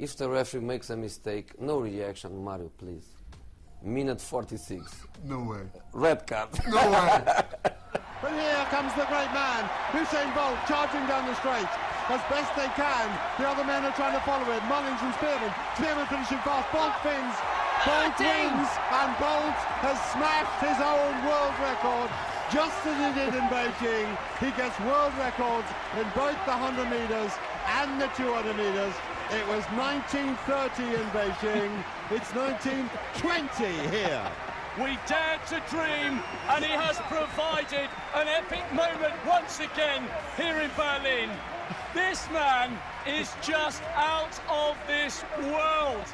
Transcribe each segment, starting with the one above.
If the referee makes a mistake, no reaction, Mario, please. Minute 46. No way. Red card. No way. But here comes the great man, Usain Bolt, charging down the straight as best they can. The other men are trying to follow him. Mullins and Spearman. Spearman finishing fast. Bolt wins. Bolt wins, and Bolt has smashed his own world record, just as he did in Beijing. He gets world records in both the 100 meters and the 200 meters. It was 1930 in Beijing. It's 1920 here. We dared to dream, and he has provided an epic moment once again here in Berlin. This man is just out of this world.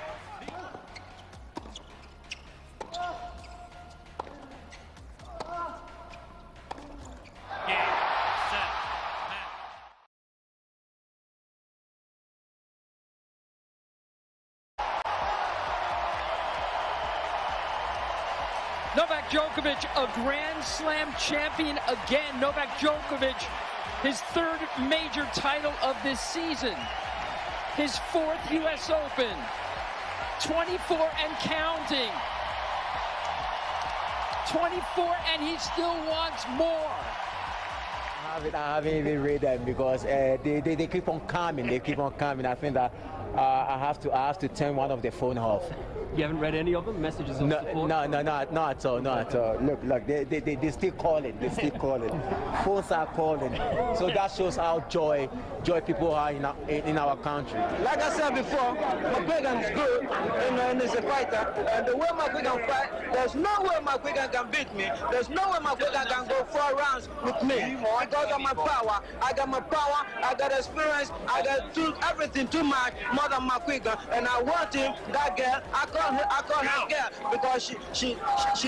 Novak Djokovic, a Grand Slam champion again. Novak Djokovic, his third major title of this season. His fourth U.S. Open. 24 and counting. 24 and he still wants more. I haven't even read them because they keep on coming. They keep on coming. I think that I have to turn one of the phone off. You haven't read any of them? Messages of support? No, not at all, not at all. Look, they still calling. They still calling. Phones are calling. So that shows how joy people are in our country. Like I said before, McGuigan is good, and he's a fighter. And the way McGuigan fight, there's no way McGuigan can beat me. There's no way McGuigan can go 4 rounds with me. Because of my power. I got my power, I got experience, I got everything too much more than McGuigan. And I want him, that girl, I call her girl because she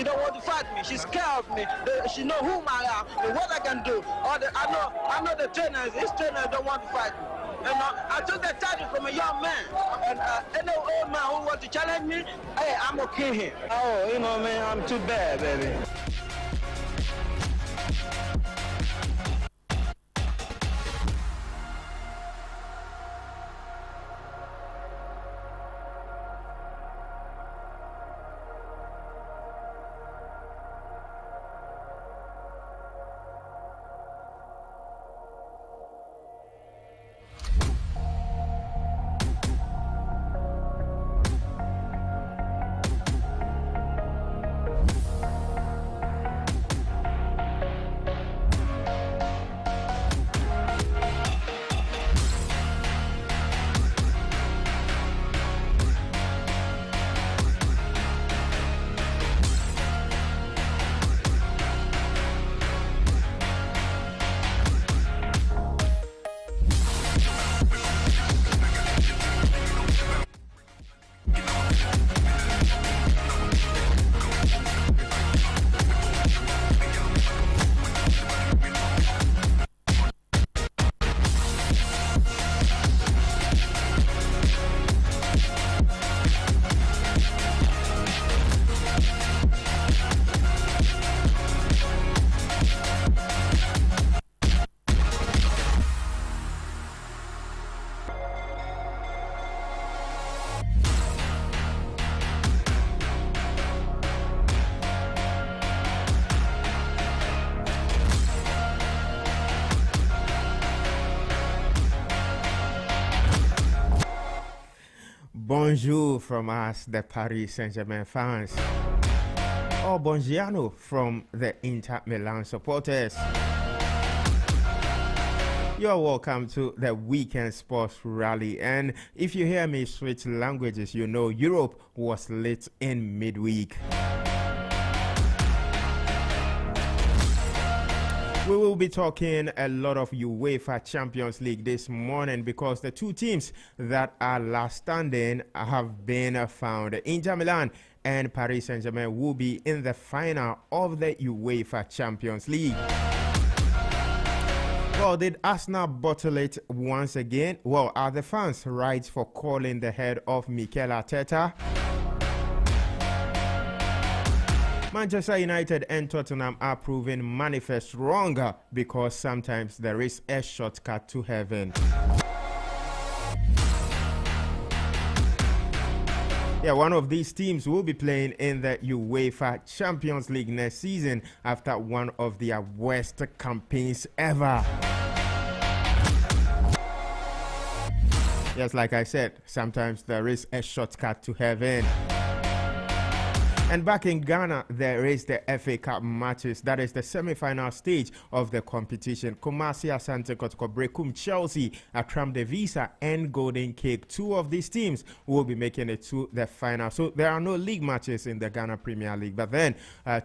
don't want to fight me. She's scared of me. She know who I am and what I can do. I know the trainers. His trainers don't want to fight me. You know, I took the title from a young man, and any old man who wants to challenge me, hey, I'm gonna kill him. Oh, you know, man, I'm too bad, baby. Bonjour from us, the Paris Saint-Germain fans. Or Buongiorno from the Inter Milan supporters. You're welcome to the Weekend Sports Rally. And if you hear me switch languages, you know Europe was lit in midweek. We will be talking a lot of UEFA Champions League this morning because the two teams that are last standing have been found. Inter Milan and Paris Saint-Germain will be in the final of the UEFA Champions League. Well, did Arsenal bottle it once again? Well, are the fans right for calling the head of Mikel Arteta? Manchester United and Tottenham are proving manifest wrong because sometimes there is a shortcut to heaven. Yeah, one of these teams will be playing in the UEFA Champions League next season after one of their worst campaigns ever. Yes, like I said, sometimes there is a shortcut to heaven. And back in Ghana, there is the FA Cup matches. That is the semi-final stage of the competition. Kumasi Asante Kotoko Brekum, Chelsea, Akram Devisa, and Golden Cape. Two of these teams will be making it to the final. So there are no league matches in the Ghana Premier League. But then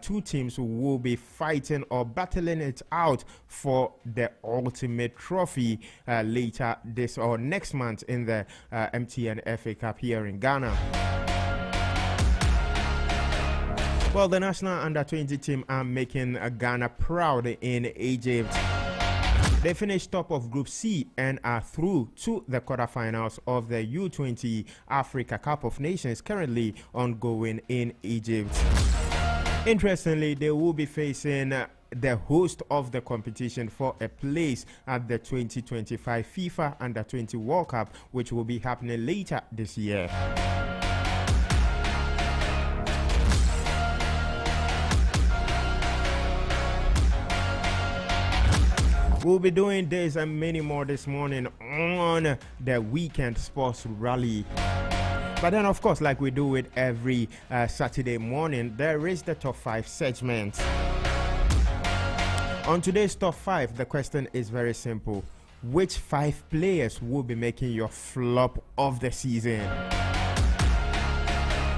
two teams will be fighting or battling it out for the ultimate trophy later this or next month in the MTN FA Cup here in Ghana. Well, the national under-20 team are making Ghana proud in Egypt. They finished top of Group C and are through to the quarterfinals of the U20 Africa Cup of Nations currently ongoing in Egypt. Interestingly, they will be facing the host of the competition for a place at the 2025 FIFA Under-20 World Cup, which will be happening later this year. We'll be doing this and many more this morning on the Weekend Sports Rally. But then, of course, like we do with every Saturday morning, there is the Top 5 segment. On today's Top 5, the question is very simple. Which 5 players will be making your flop of the season?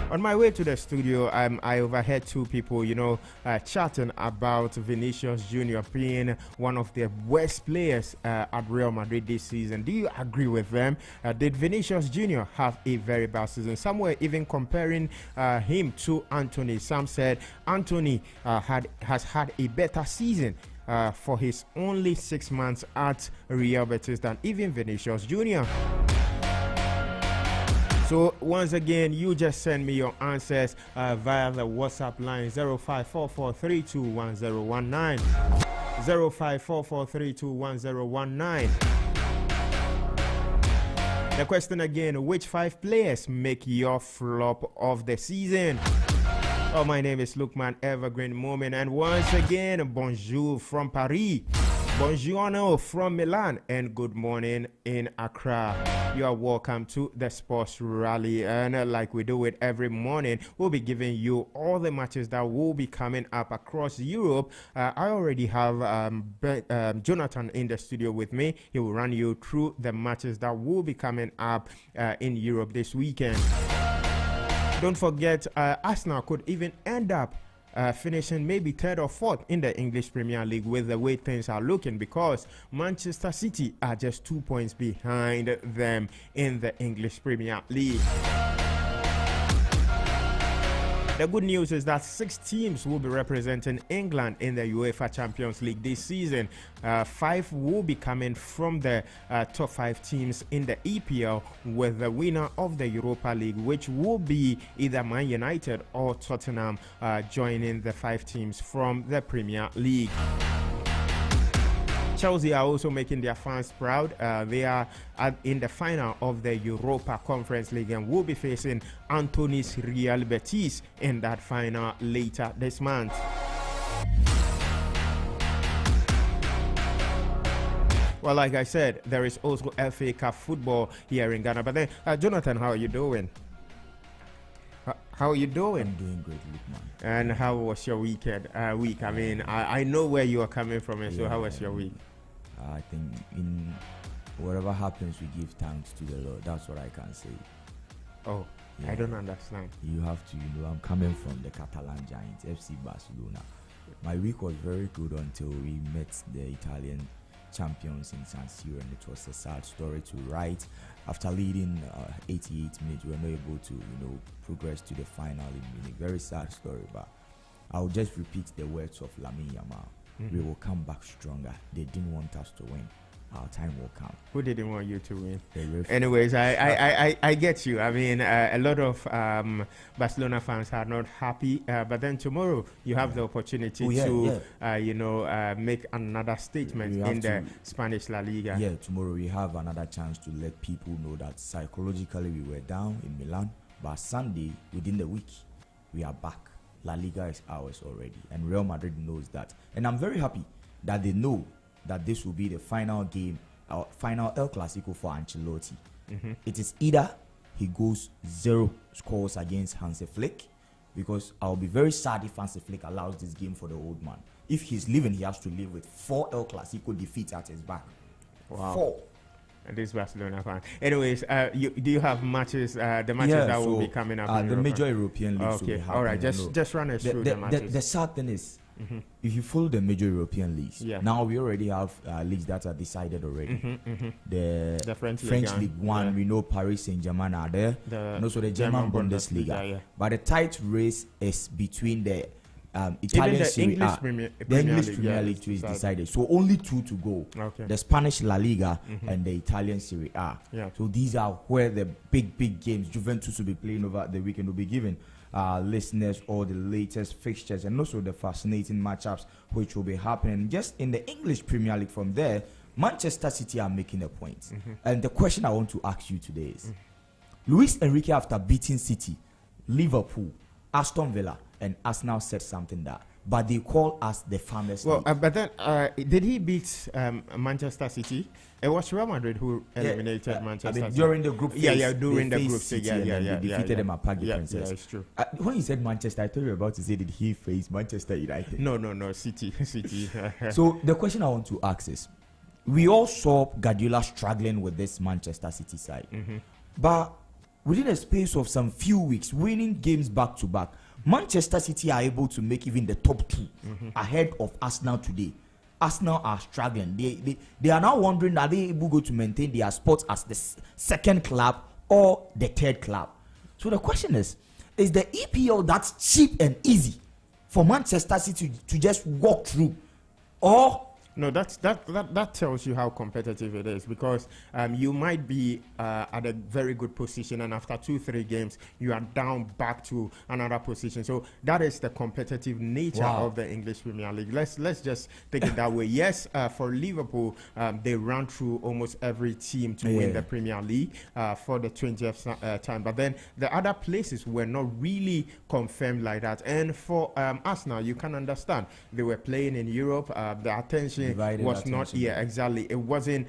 On my way to the studio, I overheard two people, chatting about Vinicius Jr. being one of the worst players at Real Madrid this season. Do you agree with them? Did Vinicius Jr. have a very bad season? Some were even comparing him to Anthony. Some said Anthony has had a better season for his only 6 months at Real Betis than even Vinicius Jr. So once again, you just send me your answers via the WhatsApp line 0544321019. 0544321019. The question again, which 5 players make your flop of the season? Oh, my name is Lukman Evergreen Moment, and once again, bonjour from Paris. Buongiorno from Milan and good morning in Accra. You are welcome to the Sports Rally, and like we do it every morning, we'll be giving you all the matches that will be coming up across Europe. I already have Jonathan in the studio with me. He will run you through the matches that will be coming up in Europe this weekend. Don't forget, Arsenal could even end up finishing maybe 3rd or 4th in the English Premier League with the way things are looking, because Manchester City are just 2 points behind them in the English Premier League. The good news is that 6 teams will be representing England in the UEFA Champions League this season. 5 will be coming from the top 5 teams in the EPL, with the winner of the Europa League, which will be either Man United or Tottenham, joining the 5 teams from the Premier League. Chelsea are also making their fans proud. They are in the final of the Europa Conference League and will be facing Anthony's Real Betis in that final later this month. Well, like I said, there is also FA Cup football here in Ghana. But then, Jonathan, how are you doing? How are you doing? I'm doing great, Lukman. And how was your weekend? I mean, I know where you are coming from, and so how was your week? I think in whatever happens, we give thanks to the Lord. That's what I can say. Oh, yeah. I don't understand. You have to, I'm coming from the Catalan Giants, FC Barcelona. My week was very good until we met the Italian champions in San Siro, and it was a sad story to write. After leading 88 minutes, we were not able to, progress to the final in Munich. Very sad story, but I'll just repeat the words of Lamine Yamal. We will come back stronger. They didn't want us to win. Our time will come. Who didn't want you to win? Anyways, I get you. I mean, a lot of Barcelona fans are not happy, but then tomorrow you have the opportunity to make another statement in the Spanish La Liga. Yeah, tomorrow we have another chance to let people know that psychologically we were down in Milan, But Sunday, within the week, we are back. La Liga is ours already, and Real Madrid knows that. And I'm very happy that they know that this will be the final game, our final El Clasico for Ancelotti. It is either he goes 0 scores against Hansi Flick, because I'll be very sad if Hansi Flick allows this game for the old man. If he's leaving, he has to live with 4 El Clasico defeats at his back. Wow. 4. This Barcelona fan. Anyways, do you have matches? The matches that will be coming up. In the Europe? major European leagues. Okay, all right. Just run us through the matches. The sad thing is, if you follow the major European leagues, now we already have leagues that are decided already. The French League 1, we know Paris Saint-Germain are there, and also the German Bundesliga. But the tight race is between the Italian Serie A. The English Premier League too is decided. So only 2 to go. The Spanish La Liga and the Italian Serie A. So these are where the big games, Juventus will be playing over the weekend, will be giving listeners all the latest fixtures and also the fascinating matchups which will be happening just in the English Premier League. From there, Manchester City are making a point. And the question I want to ask you today is, Luis Enrique, after beating City, Liverpool, Aston Villa, and Arsenal, said something but they call us the farmers. Well, but then did he beat Manchester City? It was Real Madrid who eliminated Manchester City during the group phase. During the group phase. They defeated them at Parc des Princes. Yeah, it's true. When you said Manchester, I thought you were about to say, did he face Manchester United? No, City. So the question I want to ask is, we all saw Guardiola struggling with this Manchester City side, but within a space of some few weeks, winning games back to back, Manchester City are able to make even the top 2 ahead of Arsenal today. Arsenal are struggling. They are now wondering, are they able to maintain their spot as the second club or the third club? So the question is the EPL that cheap and easy for Manchester City to just walk through, or No, that tells you how competitive it is, because you might be at a very good position, and after 2-3 games you are down back to another position. So that is the competitive nature of the English Premier League. Let's just take it that way. Yes, for Liverpool, they ran through almost every team to win the Premier League for the 20th time, but then the other places were not really confirmed like that. And for Arsenal, you can understand, they were playing in Europe. The attention was not exactly. It wasn't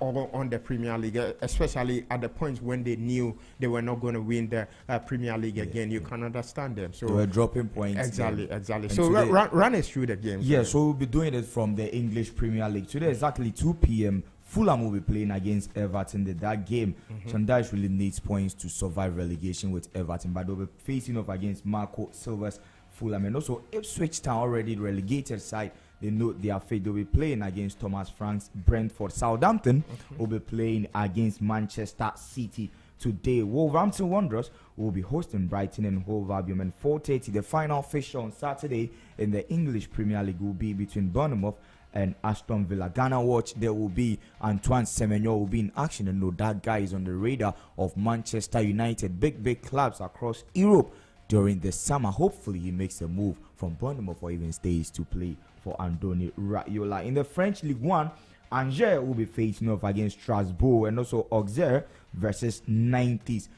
all on the Premier League, especially at the point when they knew they were not going to win the Premier League again. You can understand them. So they were dropping points. Exactly. So run us through the game. Yeah, so we'll be doing it from the English Premier League today. Exactly 2 p.m. Fulham will be playing against Everton. That game, Shandash really needs points to survive relegation with Everton, but they'll be facing off against Marco Silva's Fulham, and also Ipswich Town, already relegated side. They know their fate. They'll be playing against Thomas Frank's Brentford. Southampton will be playing against Manchester City today. Wolverhampton Wanderers will be hosting Brighton and Hove Albion. And 4:30, the final fixture on Saturday in the English Premier League will be between Bournemouth and Aston Villa. Ghana watch, there will be Antoine Semenyo will be in action, and no, that guy is on the radar of Manchester United. Big clubs across Europe during the summer. Hopefully he makes a move from Bournemouth or even stays to play for Andoni Raiola. In the French League 1, Angers will be facing off against Strasbourg, and also Auxerre versus Nantes.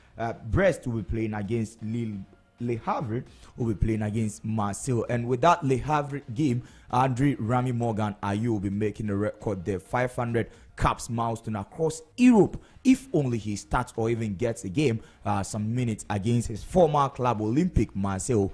Brest will be playing against Lille. Le Havre will be playing against Marseille. And with that Le Havre game, Andre Rami Morgan Ayew will be making a record there, 500 caps milestone across Europe. If only he starts or even gets a game, some minutes against his former club Olympique Marseille,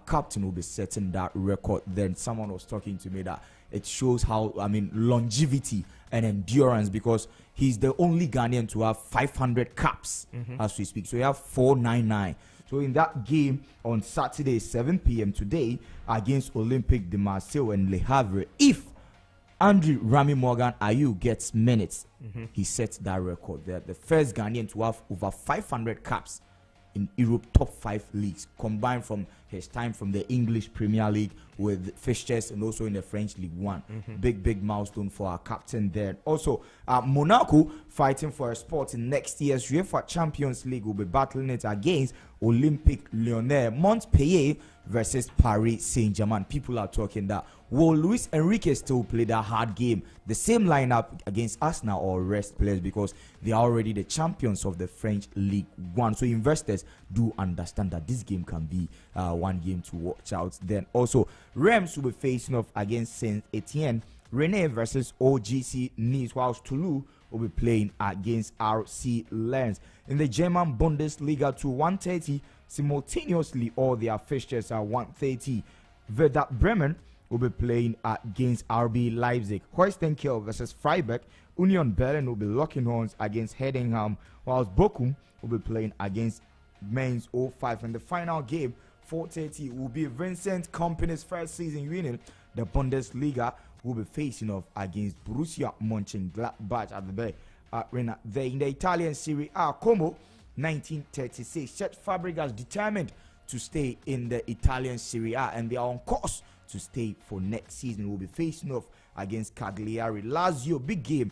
captain will be setting that record. Then someone was talking to me that it shows how, longevity and endurance, because he's the only Ghanaian to have 500 caps as we speak. So you have 499. So in that game on Saturday, 7 p.m. today, against Olympique de Marseille and Le Havre, if Andre Rami Morgan Ayew gets minutes, he sets that record. They're the first Ghanaian to have over 500 caps in Europe top 5 leagues, combined from his time from the English Premier League with fixtures and also in the French League One. Big milestone for our captain there. Also, Monaco fighting for a spot in next year's UEFA Champions League will be battling it against Olympique Lyonnais. Montpellier versus Paris Saint-Germain. People are talking that will Luis Enrique still play that hard game, the same lineup against Arsenal, or rest players, because they are already the champions of the French League One. So investors do understand that this game can be one game to watch out. Then also Reims will be facing off against Saint Etienne. Rennes versus OGC Nice, whilst Toulouse will be playing against RC Lens. In the German Bundesliga to 1:30, simultaneously all their fixtures are 1:30. Werder Bremen will be playing against RB Leipzig. Holstein Kiel versus Freiburg. Union Berlin will be locking horns against Heidenheim, whilst Bochum will be playing against Mainz 05. And the final game, 4:30, will be Vincent Kompany's first season winning the Bundesliga, will be facing off against Borussia Mönchengladbach at the Bay Arena. There in the Italian Serie A, Como 1936. Cesc Fabregas determined to stay in the Italian Serie A, and they are on course to stay for next season. Will be facing off against Cagliari. Lazio, big game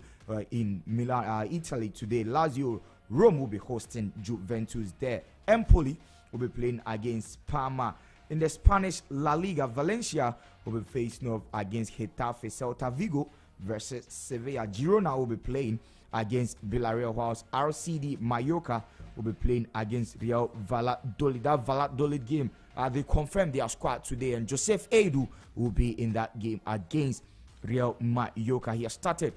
in Milan, Italy today. Lazio, Rome will be hosting Juventus there. Empoli will be playing against Parma. In the Spanish La Liga, Valencia will be facing off against Getafe. Celta Vigo versus Sevilla. Girona will be playing against Villarreal, whilst RCD Mallorca will be playing against Real Valladolid. That Valladolid game, they confirmed their squad today, and Joseph Edu will be in that game against Real Mallorca. He has started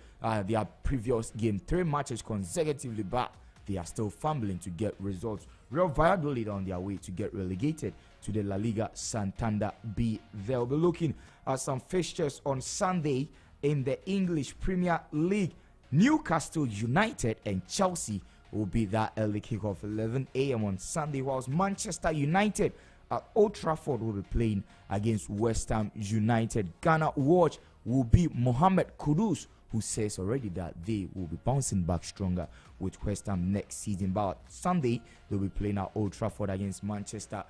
their previous game 3 matches consecutively, but they are still fumbling to get results. Real Valladolid on their way to get relegated to the La Liga Santander B. They'll be looking at some fixtures on Sunday in the English Premier League. Newcastle United and Chelsea will be that early kickoff 11 a.m. on Sunday, whilst Manchester United at Old Trafford will be playing against West Ham United. Ghana watch will be Mohamed Kudus, who says already that they will be bouncing back stronger with West Ham next season. But Sunday, they'll be playing at Old Trafford against Manchester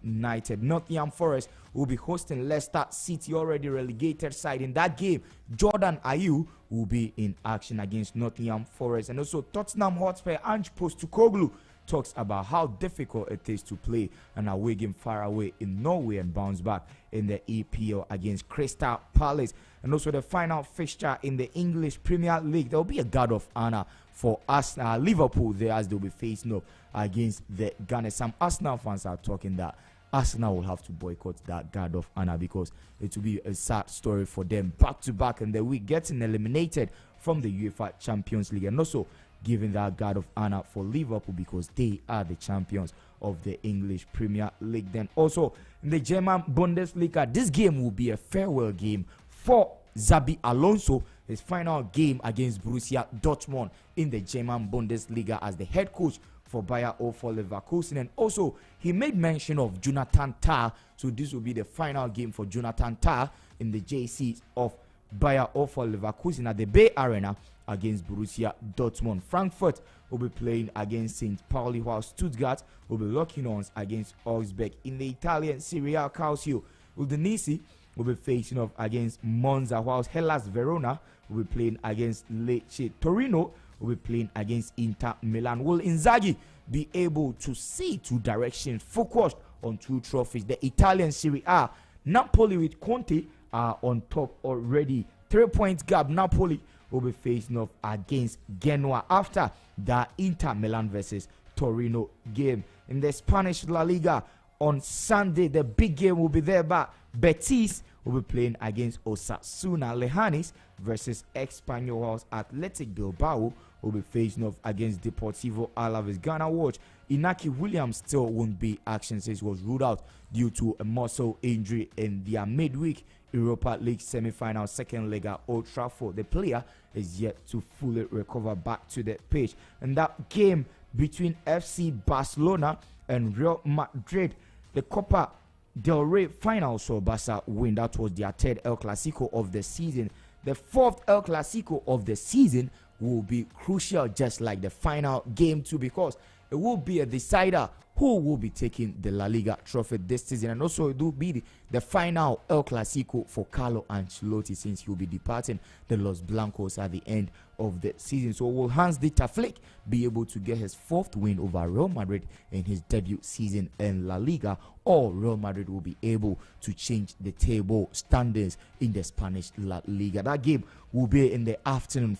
United. Nottingham Forest will be hosting Leicester City, already relegated side. In that game, Jordan Ayew will be in action against Nottingham Forest. And also Tottenham Hotspur, Ange Postecoglou talks about how difficult it is to play an away game far away in Norway and bounce back in the EPL against Crystal Palace. And also the final fixture in the English Premier League, there will be a guard of honor for Arsenal, Liverpool there, as they'll be facing up against the Gunners. Some Arsenal fans are talking that Arsenal will have to boycott that guard of honor because it will be a sad story for them back to back in the week, getting eliminated from the UEFA Champions League, and also giving that guard of honor for Liverpool because they are the champions of the English Premier League. Then also in the German Bundesliga, this game will be a farewell game for Xabi Alonso, his final game against Borussia Dortmund in the German Bundesliga as the head coach for Bayer 04 Leverkusen. And also he made mention of Jonathan Tah, so this will be the final game for Jonathan Tah in the JC of Bayer 04 Leverkusen at the Bay Arena against Borussia Dortmund. Frankfurt will be playing against St. Pauli, while Stuttgart will be locking horns against Augsburg. In the Italian Serie A, Calcio Udinese will be facing off against Monza, whilst Hellas Verona will be playing against Lecce. Torino will be playing against Inter Milan. Will Inzaghi be able to see 2 directions, focused on 2 trophies? The Italian Serie A, Napoli with Conte are on top already. 3-point gap. Napoli will be facing off against Genoa after the Inter Milan versus Torino game. In the Spanish La Liga on Sunday, the big game will be there, but Betis will be playing against Osasuna. Leganes versus Espanyol, whilst Athletic Bilbao will be facing off against Deportivo Alaves. Ghana watch, Inaki Williams still won't be action since he was ruled out due to a muscle injury in their midweek Europa League semi-final second leg at Old Trafford. The player is yet to fully recover back to the pitch. And that game between FC Barcelona and Real Madrid, the Copa del Rey final, saw Barca win. That was their 3rd El Clasico of the season. The 4th El Clasico of the season will be crucial, just like the final game too, because it will be a decider who will be taking the La Liga trophy this season, and also it will be the final El Clasico for Carlo Ancelotti, since he will be departing the Los Blancos at the end of the season. So will Hans-Dieter Flick be able to get his 4th win over Real Madrid in his debut season in La Liga, or Real Madrid will be able to change the table standings in the Spanish La Liga? That game will be in the afternoon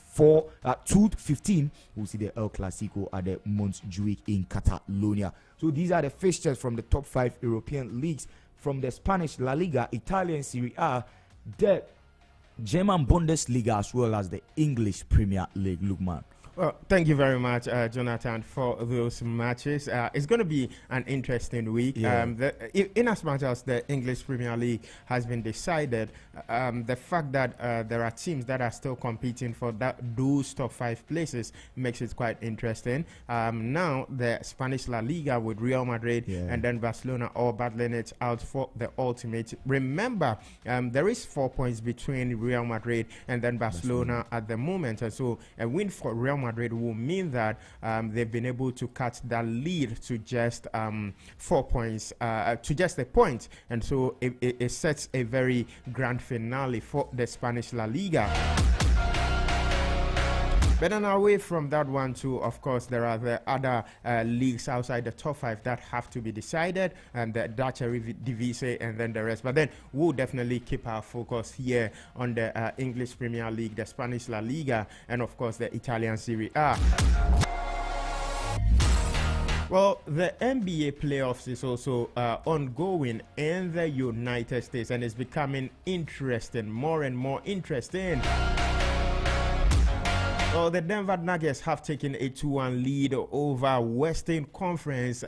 at 2:15. We'll see the El Clasico at the Montjuic in Catalonia. So these are the fixtures from the top 5 European leagues, from the Spanish La Liga, Italian Serie A, the German Bundesliga, as well as the English Premier League. Lukman. Well, thank you very much, Jonathan, for those matches. It's going to be an interesting week. Yeah. In as much as the English Premier League has been decided, the fact that there are teams that are still competing for those top 5 places makes it quite interesting. Now, the Spanish La Liga with Real Madrid and then Barcelona all battling it out for the ultimate. Remember, there is 4 points between Real Madrid and then Barcelona at the moment. And so a win for Real Madrid will mean that they've been able to cut that lead to just 4 points, to just a point, and so it sets a very grand finale for the Spanish La Liga. But then away from that one too, of course, there are the other leagues outside the top 5 that have to be decided, and the Dutch Eredivisie and then the rest. But then we'll definitely keep our focus here on the English Premier League, the Spanish La Liga, and of course the Italian Serie A. Well, the NBA playoffs is also ongoing in the United States, and it's becoming interesting, more and more interesting. Well, the Denver Nuggets have taken a 2-1 lead over Western Conference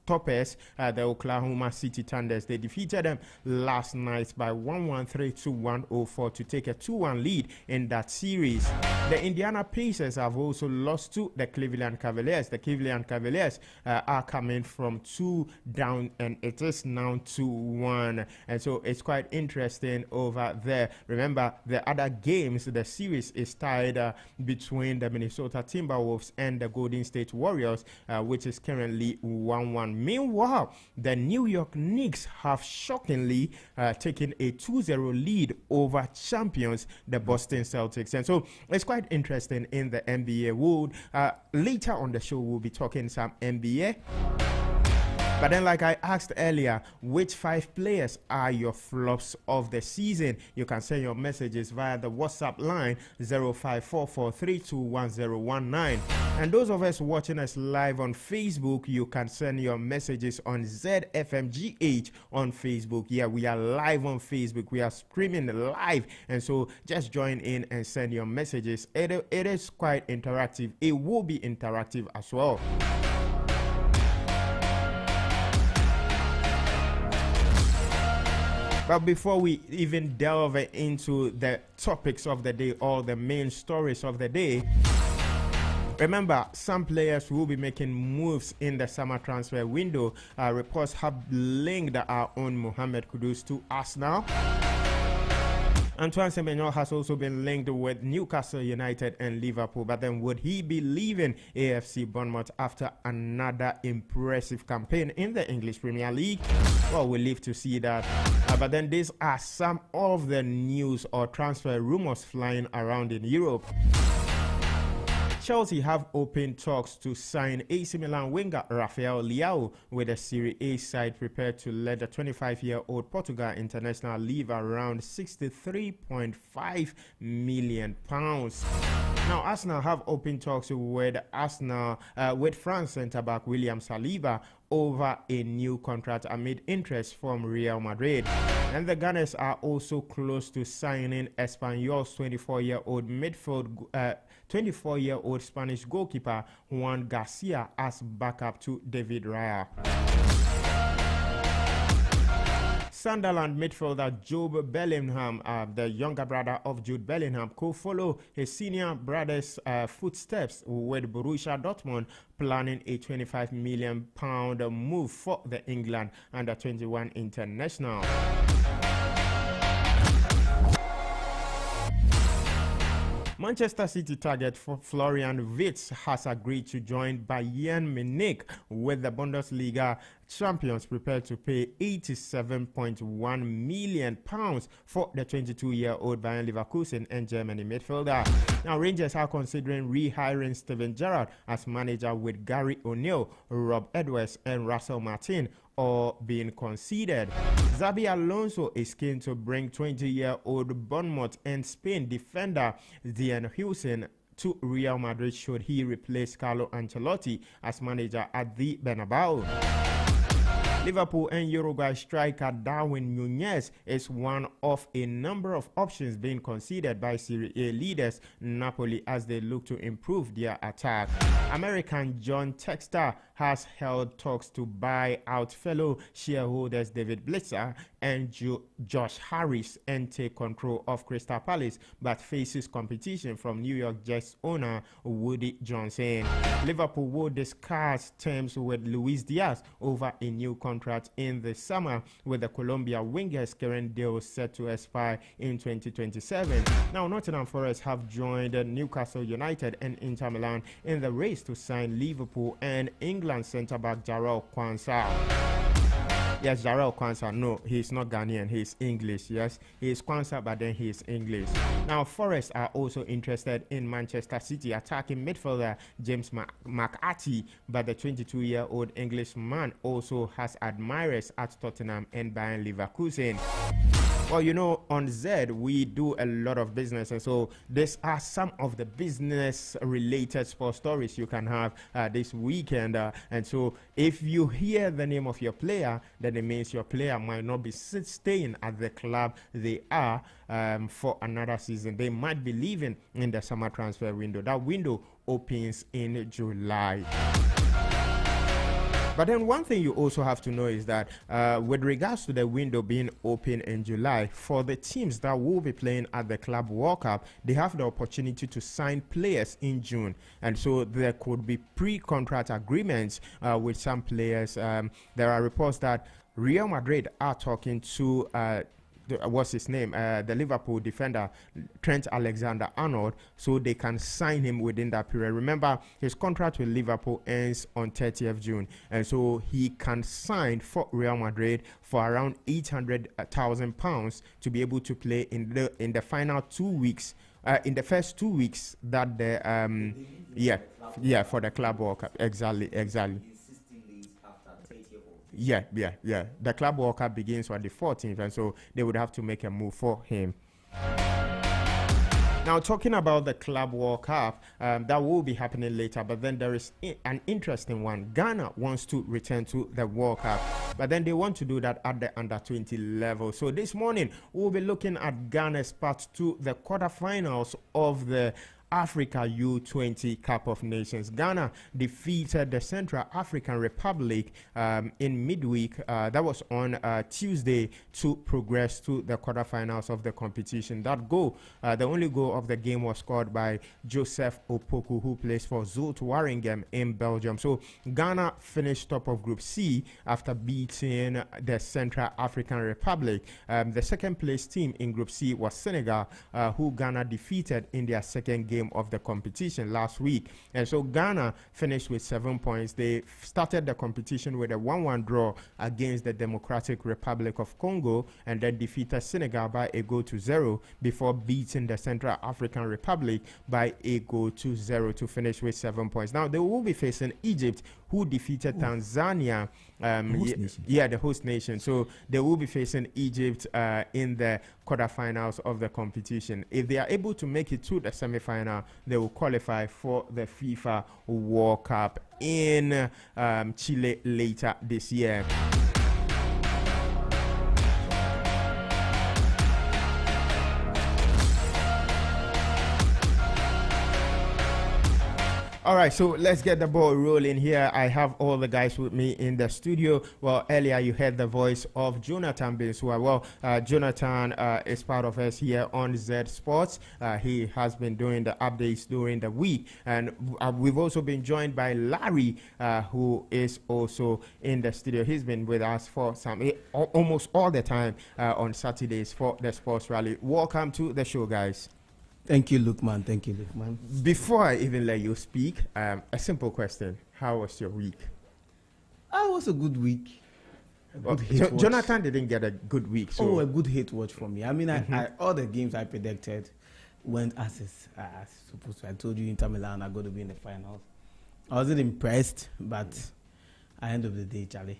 toppers, the Oklahoma City Thunders. They defeated them last night by 113-104 to take a 2-1 lead in that series. The Indiana Pacers have also lost to the Cleveland Cavaliers. The Cleveland Cavaliers are coming from 2 down, and it is now 2-1. And so it's quite interesting over there. Remember, the other games, the series is tied between the Minnesota Timberwolves and the Golden State Warriors, which is currently 1-1. Meanwhile, the New York Knicks have shockingly taken a 2-0 lead over champions, the Boston Celtics. And so it's quite interesting in the NBA world. Later on the show, we'll be talking some NBA. But then, like I asked earlier, which 5 players are your flops of the season? You can send your messages via the WhatsApp line 0544321019. And those of us watching us live on Facebook, you can send your messages on ZFMGH on Facebook. Yeah, we are live on Facebook. We are streaming live. And so just join in and send your messages. It is quite interactive. It will be interactive as well. But before we even delve into the topics of the day or the main stories of the day, remember, some players will be making moves in the summer transfer window. Reports have linked our own Mohamed Kudus to Arsenal. Antoine Semenyo has also been linked with Newcastle United and Liverpool. But then would he be leaving AFC Bournemouth after another impressive campaign in the English Premier League? Well, we'll live to see that. But then these are some of the news or transfer rumors flying around in Europe. Chelsea have opened talks to sign AC Milan winger Rafael Leao, with a Serie A side prepared to let the 25-year-old Portugal international leave around £63.5 million. Now, Arsenal have opened talks with France centre-back William Saliba over a new contract amid interest from Real Madrid. And the Gunners are also close to signing Espanyol's 24-year-old Spanish goalkeeper Juan Garcia as backup to David Raya. Sunderland midfielder Job Bellingham, the younger brother of Jude Bellingham, could follow his senior brother's footsteps, with Borussia Dortmund planning a £25 million move for the England under-21 international. Manchester City target for Florian Wirtz has agreed to join Bayern Munich, with the Bundesliga champions prepared to pay £87.1 million for the 22-year-old Bayern Leverkusen and Germany midfielder. Now, Rangers are considering rehiring Steven Gerrard as manager, with Gary O'Neill, Rob Edwards and Russell Martin all being considered. Xabi Alonso is keen to bring 20-year-old Bournemouth and Spain defender Dean Huijsen to Real Madrid should he replace Carlo Ancelotti as manager at the Bernabeu. Liverpool and Uruguay striker Darwin Núñez is one of a number of options being considered by Serie A leaders Napoli as they look to improve their attack. American John Textor has held talks to buy out fellow shareholders David Blitzer and Josh Harris and take control of Crystal Palace, but faces competition from New York Jets owner Woody Johnson. Liverpool will discuss terms with Luis Diaz over a new contract in the summer, with the Colombia winger's current deal set to expire in 2027. Now, Nottingham Forest have joined Newcastle United and Inter Milan in the race to sign Liverpool and England centre-back Jarrell Quansah. Yes, Jarrell Quansah. No, he's not Ghanaian. He's English. Yes, he's Quansah, but then he's English. Now, Forest are also interested in Manchester City attacking midfielder James McAtee, but the 22-year-old Englishman also has admirers at Tottenham and Bayern Leverkusen. Well, you know, on Z, we do a lot of business, and so these are some of the business-related sports stories you can have this weekend. And so if you hear the name of your player, then it means your player might not be staying at the club they are for another season. They might be leaving in the summer transfer window. That window opens in July. But then one thing you also have to know is that with regards to the window being open in July, for the teams that will be playing at the Club World Cup, they have the opportunity to sign players in June. And so there could be pre-contract agreements with some players. There are reports that Real Madrid are talking to what's his name, the Liverpool defender Trent Alexander-Arnold, so they can sign him within that period. Remember, his contract with Liverpool ends on 30th June, and so he can sign for Real Madrid for around £800,000 to be able to play in the final 2 weeks, in the first 2 weeks that the for the Club World Cup. Exactly. Yeah. The Club World Cup begins on the 14th, and so they would have to make a move for him. Now, talking about the Club World Cup, that will be happening later, but then there is an interesting one. Ghana wants to return to the World Cup, but then they want to do that at the under-20 level. So this morning, we'll be looking at Ghana's path to the quarterfinals of the Africa U20 Cup of Nations. Ghana defeated the Central African Republic in midweek. That was on Tuesday to progress to the quarterfinals of the competition. That goal, the only goal of the game, was scored by Joseph Opoku, who plays for Zulte Waregem in Belgium. So Ghana finished top of Group C after beating the Central African Republic. The second place team in Group C was Senegal, who Ghana defeated in their second game of the competition last week. And so Ghana finished with 7 points. They started the competition with a 1-1 draw against the Democratic Republic of Congo, and then defeated Senegal by 1-0 before beating the Central African Republic by 1-0 to finish with 7 points. Now they will be facing Egypt, who defeated Tanzania, the host nation. So they will be facing Egypt in the quarterfinals of the competition. If they are able to make it to the semi-final, they will qualify for the FIFA World Cup in Chile later this year. All right, so let's get the ball rolling here. I have all the guys with me in the studio. Well, earlier you heard the voice of Jonathan Binsua. Well, Jonathan is part of us here on Z Sports. He has been doing the updates during the week. And we've also been joined by Larry, who is also in the studio. He's been with us for almost all the time on Saturdays for the Sports Rally. Welcome to the show, guys. Thank you, Lukman. Thank you, Lukman. Before I even let you speak, a simple question. How was your week? It was a good week. Jonathan didn't get a good week. So a good hate watch for me. I mean, I all the games I predicted went as supposed to. I told you Inter Milan are going to be in the finals. I wasn't impressed, but at the end of the day, Charlie,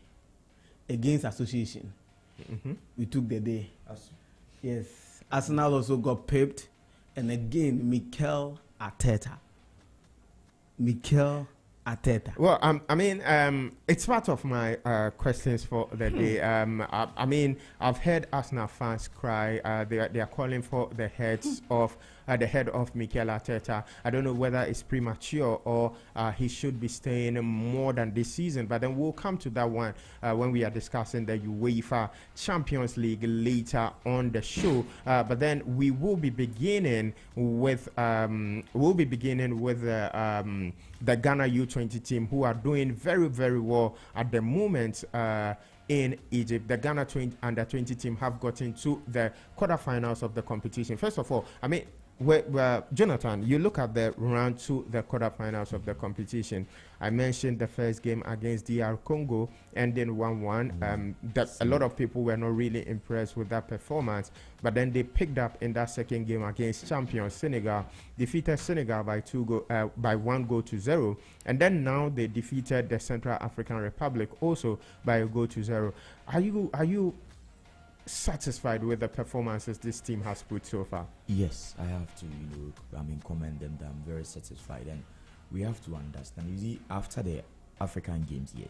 against Association, we took the day. Yes. Arsenal also got pipped. And again, Mikel Arteta. Well, I mean, it's part of my questions for the day. I mean, I've heard Arsenal fans cry. They are calling for the head of Mikel Arteta. I don't know whether it's premature or he should be staying more than this season. But then we'll come to that one when we are discussing the UEFA Champions League later on the show. But then we will be beginning with the Ghana U20 team, who are doing very, very well at the moment in Egypt. The Ghana under-20 team have gotten to the quarterfinals of the competition. First of all, I mean, Jonathan, you look at the round to the quarterfinals of the competition. I mentioned the first game against DR Congo ending 1-1. That a lot of people were not really impressed with that performance, but then they picked up in that second game against champion Senegal, defeated Senegal by 1-0, and then now they defeated the Central African Republic also by 1-0. Are you satisfied with the performances this team has put so far? Yes, I have to, commend them. That I'm very satisfied, and we have to understand. You see, after the African Games here,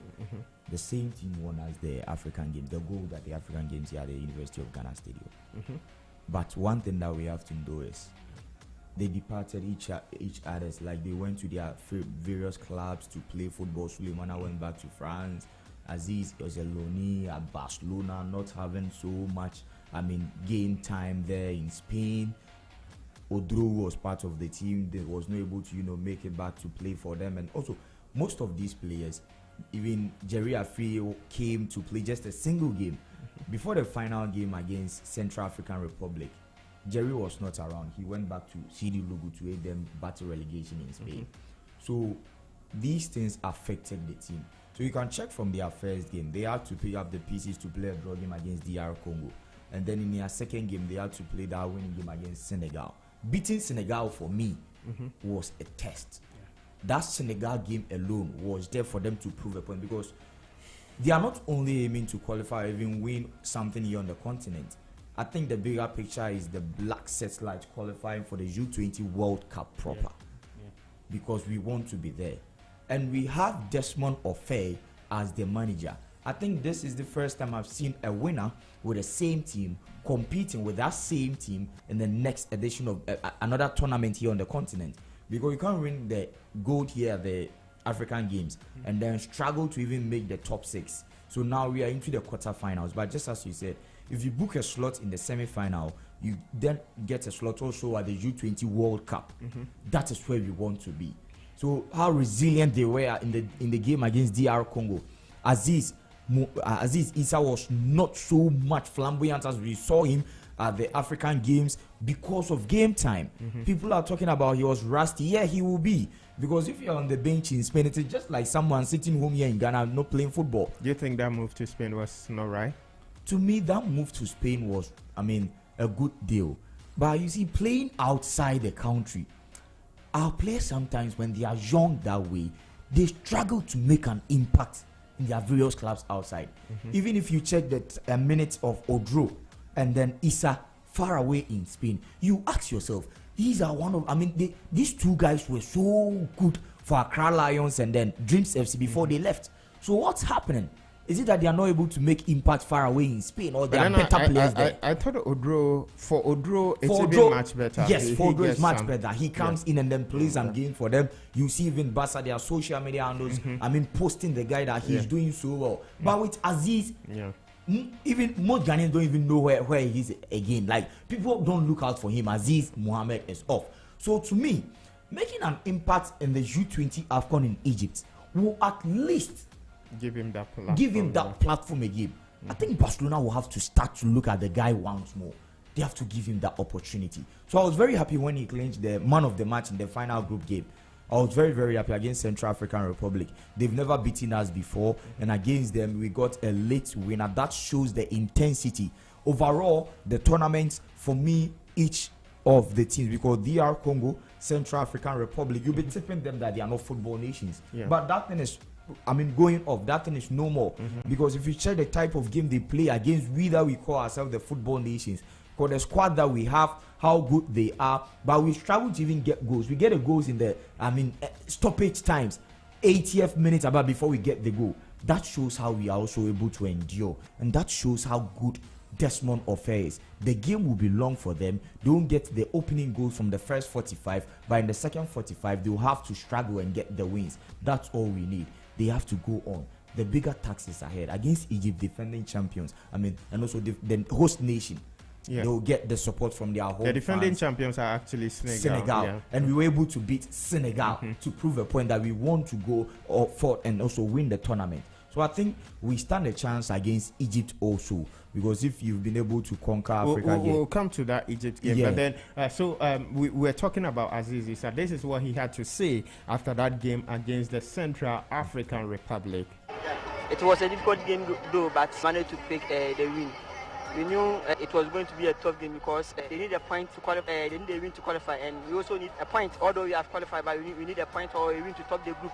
the same team won as the African Games. The gold at the African Games here at the University of Ghana Stadium. But one thing that we have to know is they departed each other's. Like, they went to their various clubs to play football. Sulemana went back to France. Aziz Ozeloni at Barcelona, not having so much, game time there in Spain. Odro was part of the team. They was not able to, make it back to play for them. And also, most of these players, even Jerry Afri came to play just a single game. Before the final game against Central African Republic, Jerry was not around. He went back to CD Lugu to aid them battle relegation in Spain. So these things affected the team. So you can check from their first game. They had to pick up the pieces to play a draw game against DR Congo. And then in their second game, they had to play that winning game against Senegal. Beating Senegal for me was a test. That Senegal game alone was there for them to prove a point, because they are not only aiming to qualify or even win something here on the continent. I think the bigger picture is the Black Satellite qualifying for the U20 World Cup proper. Because we want to be there. And we have Desmond Ofei as the manager. I think this is the first time I've seen a winner with the same team competing with that same team in the next edition of another tournament here on the continent. Because you can't win the gold here at the African Games and then struggle to even make the top 6. So now we are into the quarterfinals. But just as you said, if you book a slot in the semi-final, you then get a slot also at the U20 World Cup. That is where we want to be. So how resilient they were in the game against DR Congo. Aziz Issa was not so much flamboyant as we saw him at the African Games because of game time. People are talking about he was rusty. Yeah, he will be. Because if you're on the bench in Spain, it's just like someone sitting home here in Ghana not playing football. Do you think that move to Spain was not right? To me, that move to Spain was, a good deal. But you see, playing outside the country, our players sometimes, when they are young that way, they struggle to make an impact in their various clubs outside. Even if you check the minutes of Odro and then Issa far away in Spain, you ask yourself, these are these two guys were so good for Accra Lions and then Dreams FC before they left. So what's happening? Is it that they are not able to make impact far away in Spain, or they are better players there? I thought for Odro, it's even much better. Yes, for Odro, it's much better. He comes in and then plays some game for them. You see even Basa, their social media handles, posting the guy that he's doing so well. But with Aziz, even most Ghanaians don't even know where he is again. Like, people don't look out for him. Aziz Mohammed is off. So to me, making an impact in the U20 AFCON in Egypt will at least give him that platform again. I think Barcelona will have to start to look at the guy once more. They have to give him that opportunity. So I was very happy when he clinched the man of the match in the final group game. I was very, very happy against Central African Republic. They've never beaten us before, and against them, we got a late winner. That shows the intensity. Overall, the tournament, for me, each of the teams, because DR Congo, Central African Republic, you'll be tipping them that they are not football nations. Yeah. But that thing is, going off, that thing is no more. Because if you check the type of game they play against, we that we call ourselves the football nations, for the squad that we have, how good they are, but we struggle to even get goals. We get the goals in the, stoppage times, 80th minute about before we get the goal. That shows how we are also able to endure, and that shows how good Desmond Ofei is. The game will be long for them. They won't get the opening goal from the first 45, but in the second 45, they'll have to struggle and get the wins. That's all we need. They have to go on. The bigger task is ahead against Egypt, defending champions. And also the host nation. Yeah. They'll get the support from their home. The defending fans. Champions are actually Senegal. Yeah. And we were able to beat Senegal to prove a point that we want to go forth and also win the tournament. So I think we stand a chance against Egypt also, because if you've been able to conquer Africa, we'll come to that Egypt game. Yeah. But then, we're talking about Aziz Issa. This is what he had to say after that game against the Central African Republic. It was a difficult game though, but managed to pick the win. We knew it was going to be a tough game because they need a point to qualify. They need a win to qualify, and we also need a point. Although we have qualified, but we need a point or a win to top the group.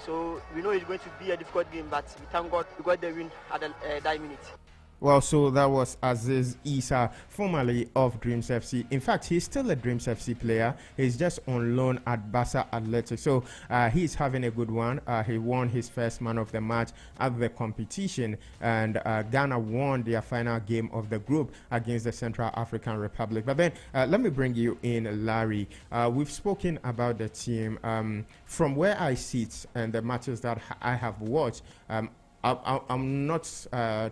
So we know it's going to be a difficult game, but we thank God we got the win at that minute. Well, so that was Aziz Issa, formerly of Dreams FC. In fact, he's still a Dreams FC player. He's just on loan at Barca Athletic. So he's having a good one. He won his first man of the match at the competition. And Ghana won their final game of the group against the Central African Republic. But then let me bring you in, Larry. We've spoken about the team. From where I sit and the matches that I have watched, I'm not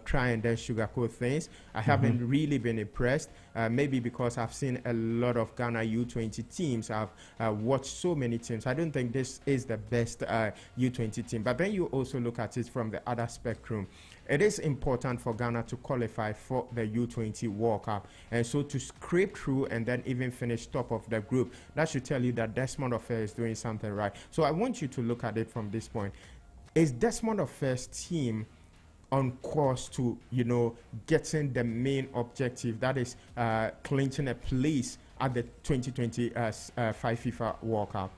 trying to sugarcoat things. I haven't really been impressed, maybe because I've seen a lot of Ghana U20 teams. I've watched so many teams. I don't think this is the best U20 team. But then you also look at it from the other spectrum. It is important for Ghana to qualify for the U20 World Cup. And so to scrape through and then even finish top of the group, that should tell you that Desmond Ofei is doing something right. So I want you to look at it from this point. Is Desmond Ofei's team on course to, getting the main objective, that is clinching a place at the 2025 FIFA World Cup?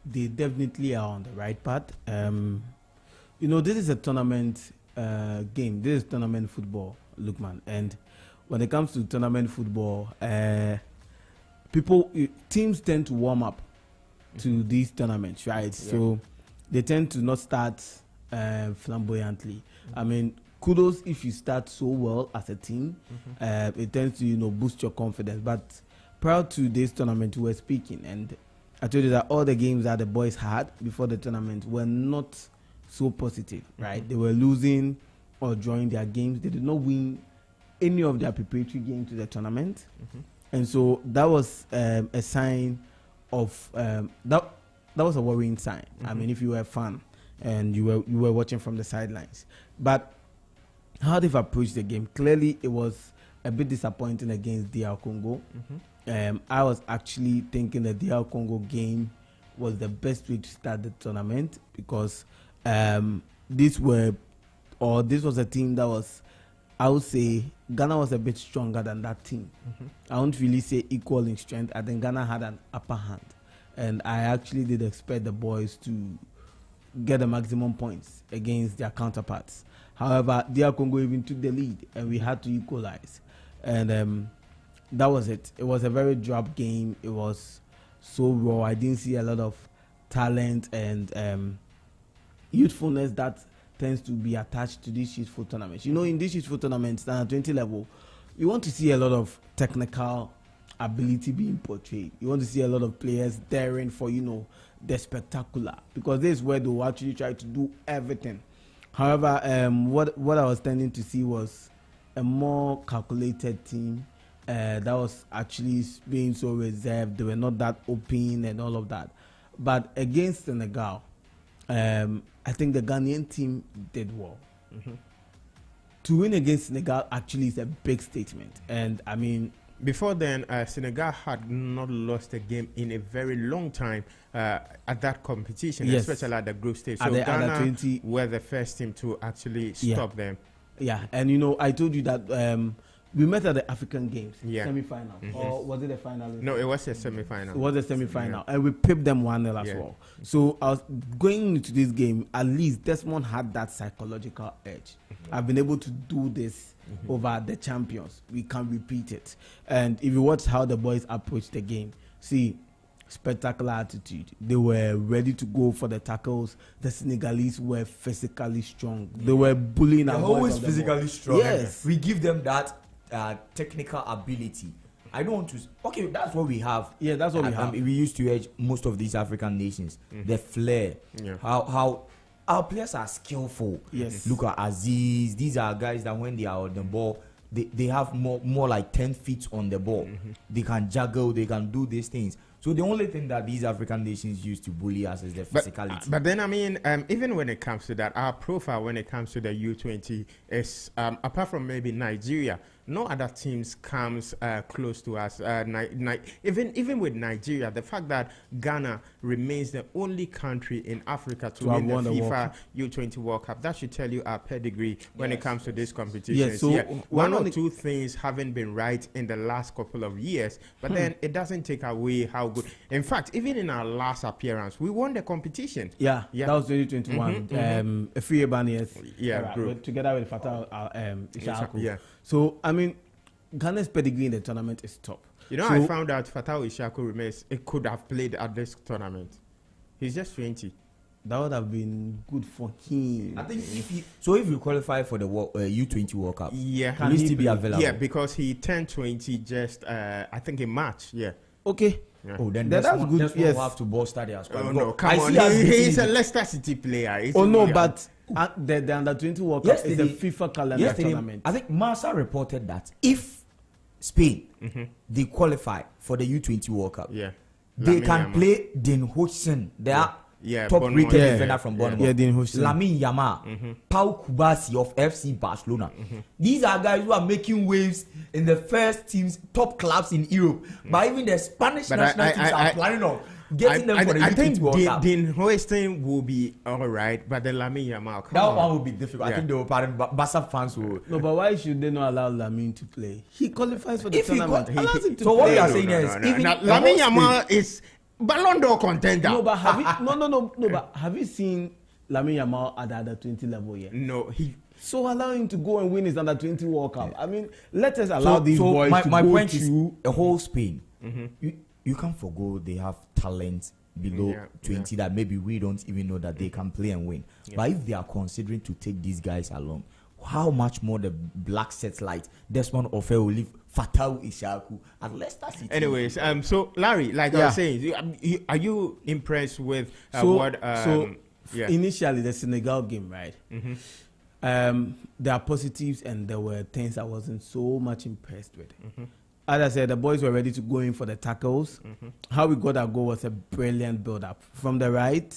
They definitely are on the right path. This is a tournament game. This is tournament football, Lukman. And when it comes to tournament football, teams tend to warm up to these tournaments, right? Yeah. So they tend to not start flamboyantly. I mean, kudos if you start so well as a team. It tends to, boost your confidence. But prior to this tournament, we were speaking, and I told you that all the games that the boys had before the tournament were not so positive, right? They were losing or drawing their games. They did not win any of their preparatory games to the tournament. And so that was a sign of that was a worrying sign. I mean, if you were a fan and you were watching from the sidelines. But how they've approached the game, clearly it was a bit disappointing against DR Congo. I was actually thinking that the DR Congo game was the best way to start the tournament, because this was a team that was, I would say, Ghana was a bit stronger than that team. I won't really say equal in strength. I think Ghana had an upper hand. And I actually did expect the boys to get the maximum points against their counterparts. However, DR Congo even took the lead, and we had to equalize. And that was it. It was a very drab game. It was so raw. I didn't see a lot of talent and youthfulness that tends to be attached to these youthful tournaments. In these youthful tournaments, at 20 level, you want to see a lot of technical ability being portrayed. You want to see a lot of players daring for, the spectacular, because this is where they will actually try to do everything. However, what I was tending to see was a more calculated team that was actually being so reserved. They were not that open and all of that. But against Senegal, I think the Ghanaian team did well. To win against Senegal actually is a big statement. And I mean, before then, Senegal had not lost a game in a very long time at that competition, Yes. especially at the group stage. So At the under Ghana 20 were the first team to actually stop them. Yeah, and you know, I told you that we met at the African Games semi-final, or was it the final? No, it was a semi-final. It was a semi-final, and we pipped them 1-0 as well. So I was going into this game. At least Desmond had that psychological edge. I've been able to do this over the champions. We can repeat it. And if you watch how the boys approached the game, see. Spectacular attitude. They were ready to go for the tackles. The Senegalese were physically strong. They were bullying. They're always physically strong. Yes, we give them that technical ability. I don't want to. Okay, that's what we have. Yeah, that's what we have. We used to edge most of these African nations. The flair. How our players are skillful. Yes. Look at Aziz. These are guys that when they are on the ball, they have more like 10 feet on the ball. They can juggle. They can do these things. So the only thing that these African nations use to bully us is their physicality. But then, I mean, even when it comes to that, our profile when it comes to the U20 is, apart from maybe Nigeria, no other teams comes close to us. Even with Nigeria, the fact that Ghana remains the only country in Africa to win the FIFA U20 World Cup, that should tell you our pedigree when it comes to this competition. Yes, so one or two things haven't been right in the last couple of years, but then it doesn't take away how good. In fact, even in our last appearance, we won the competition. Yeah. That was 2021. Efriye Banias, group. Together with Fatah Ishaku. Yeah. So I mean, Ghana's pedigree in the tournament is top. You know, I found out Fatah Ishaku remains. It could have played at this tournament. He's just 20. That would have been good for him. I think if you qualify for the U20 World Cup, can he still be available? Yeah, because he turned 20 just I think in March. Yeah. Okay. Yeah. Oh, then that's good. Yes, we'll have to bolster their squad. Oh no, come on! He's a Leicester City player. But the under 20 World Cup is a FIFA calendar tournament. I think Marsa reported that if Spain they qualify for the U20 World Cup, they can play Dean Hodgson. They are top rated defender from Bournemouth. Lamine Yamal, Pau Kubasi of FC Barcelona. These are guys who are making waves in the first teams, top clubs in Europe. But even the Spanish national teams are planning on getting them for the U20 World Cup. Dean Hodgson will be all right, but the Lamine Yamal, that one will be difficult. I think they will pardon Barca fans will. No, but why should they not allow Lamine to play? He qualifies for the tournament. So what you are saying is, even Lamine Yamal is Ballon d'Or contender. No, but have you seen Lamine Yamal at the under 20 level yet? No, so allow him to go and win his under 20 World Cup. I mean, let us allow these boys to my go point to is a whole Spain. You can't forgo they have talent below 20 that maybe we don't even know that they can play and win. But if they are considering to take these guys along, how much more the black satellite Desmond Ofe will leave Fatah Ishaku at Leicester City. Anyways, so Larry, like I was saying, are you impressed with what? Initially the Senegal game, right? There are positives and there were things I wasn't so much impressed with. As I said, the boys were ready to go in for the tackles. How we got our goal was a brilliant build-up from the right.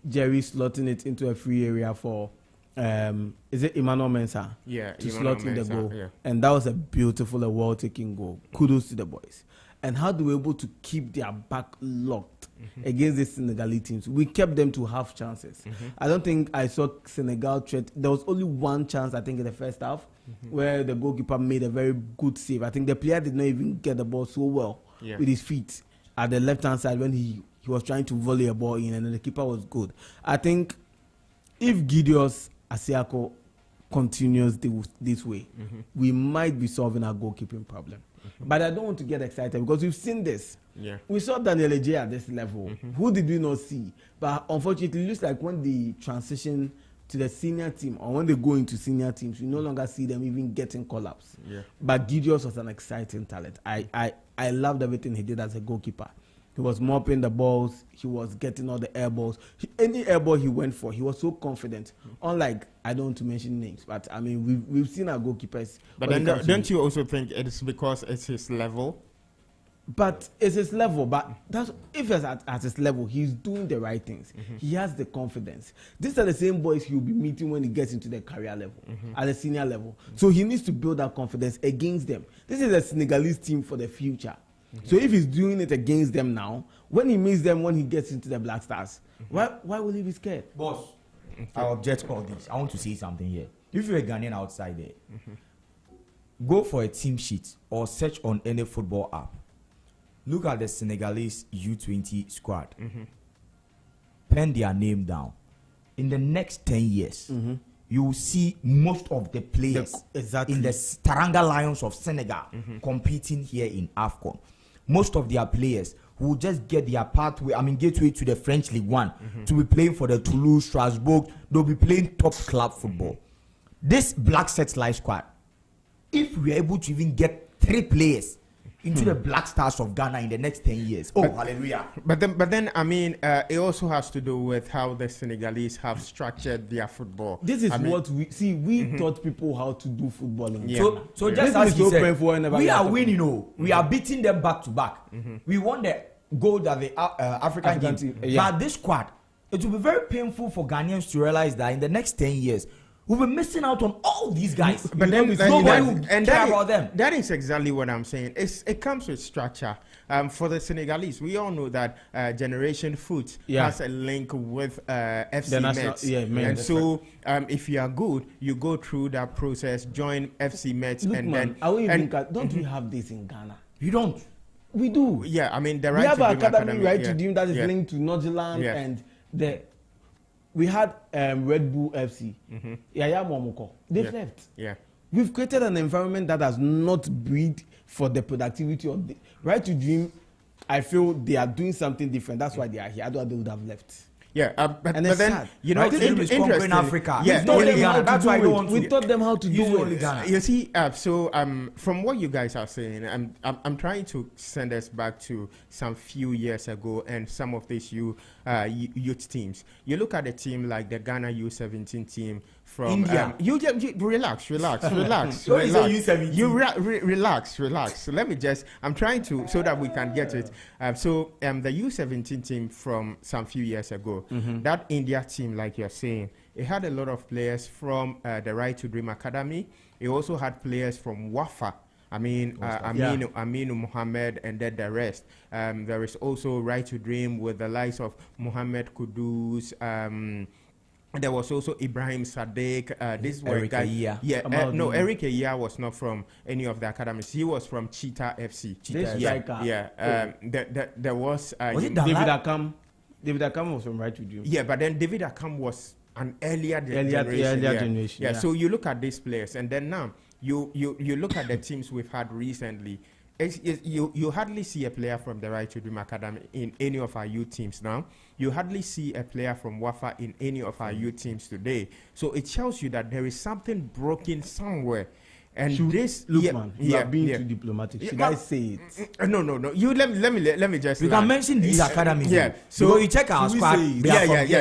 Jerry slotting it into a free area for. Is it Emmanuel Mensah? Yeah, to slot in the goal, and that was a beautiful, well-taken goal. Kudos to the boys. And how they were able to keep their back locked against the Senegalese teams. We kept them to half chances. I don't think I saw Senegal threat. There was only one chance, I think, in the first half where the goalkeeper made a very good save. I think the player did not even get the ball so well with his feet at the left-hand side when he was trying to volley a ball in, and then the keeper was good. I think if Gideon Asiako continues this way, we might be solving our goalkeeping problem. But I don't want to get excited because we've seen this. We saw Daniel Eje at this level. Who did we not see? But unfortunately, it looks like when they transition to the senior team or when they go into senior teams, we no longer see them even getting call-ups. But Gideon was an exciting talent. I loved everything he did as a goalkeeper. He was mopping the balls. He was getting all the air balls. Any air ball he went for, he was so confident. Unlike, I don't want to mention names, but I mean, we've seen our goalkeepers. But then don't you also think it's because it's his level? But it's his level. But that's if it's at his level, he's doing the right things. He has the confidence. These are the same boys he'll be meeting when he gets into the career level, at the senior level. So he needs to build that confidence against them. This is a Senegalese team for the future. So if he's doing it against them now, when he meets them, when he gets into the Black Stars, why will he be scared? Boss, I object all this. I want to say something here. If you're a Ghanaian outside there, go for a team sheet or search on any football app. Look at the Senegalese U20 squad. Pen their name down. In the next 10 years, you will see most of the players in the Taranga Lions of Senegal competing here in AFCON. Most of their players will just get their gateway to the French League One to be playing for the Toulouse, Strasbourg. They'll be playing top club football. This Black Searchlight squad, if we're able to even get 3 players into the Black Stars of Ghana in the next 10 years. Hallelujah. But then, I mean, it also has to do with how the Senegalese have structured their football. This is what we see. We taught people how to do footballing. Yeah. So just as he said, we are winning. We are beating them back to back. We won the gold at the African Games. But this squad, it will be very painful for Ghanaians to realize that in the next 10 years, we'll be missing out on all these guys. But then nobody will care about them. That is exactly what I'm saying. It comes with structure. For the Senegalese, we all know that Generation Foot has a link with FC Metz. And so if you are good, you go through that process, join FC Metz. Don't we have this in Ghana? You don't. We do. Yeah, I mean, we have an academy right to dream that is linked to Nordjylland and we had Red Bull FC. Yaya Momoko. They've left. Yeah. We've created an environment that has not breed for the productivity of the right to dream. I feel they are doing something different. That's why they are here. Otherwise, they would have left. Yeah, but then sad. You know, in Africa. Yeah, that's why we taught them how to do it. You see, from what you guys are saying, I'm trying to send us back to some few years ago and some of these youth teams. You look at a team like the Ghana U17 team from India. You relax. relax. So let me just. I'm trying to so that we can get it. So the U17 team from some few years ago, that India team, like you're saying, it had a lot of players from the Right to Dream Academy. It also had players from Wafa. I mean, Aminu Mohammed and then the rest. There is also Right to Dream with the likes of Mohammed Kudus. There was also Ibrahim Sadiq. This Eric Ayia. Eric Ayia was not from any of the academies. He was from Cheetah FC. There was it David Akam? David Akam was from Right to Dream. Yeah, but then David Akam was an earlier generation. Yeah. So you look at these players, and then now you look at the teams we've had recently. You hardly see a player from the Right to Dream Academy in any of our youth teams now. You hardly see a player from Wafa in any of our youth teams today. So it tells you that there is something broken somewhere. And you are being too diplomatic. Should I say it? No. You let me just. We can mention these academies. Yeah. So you check our squad. There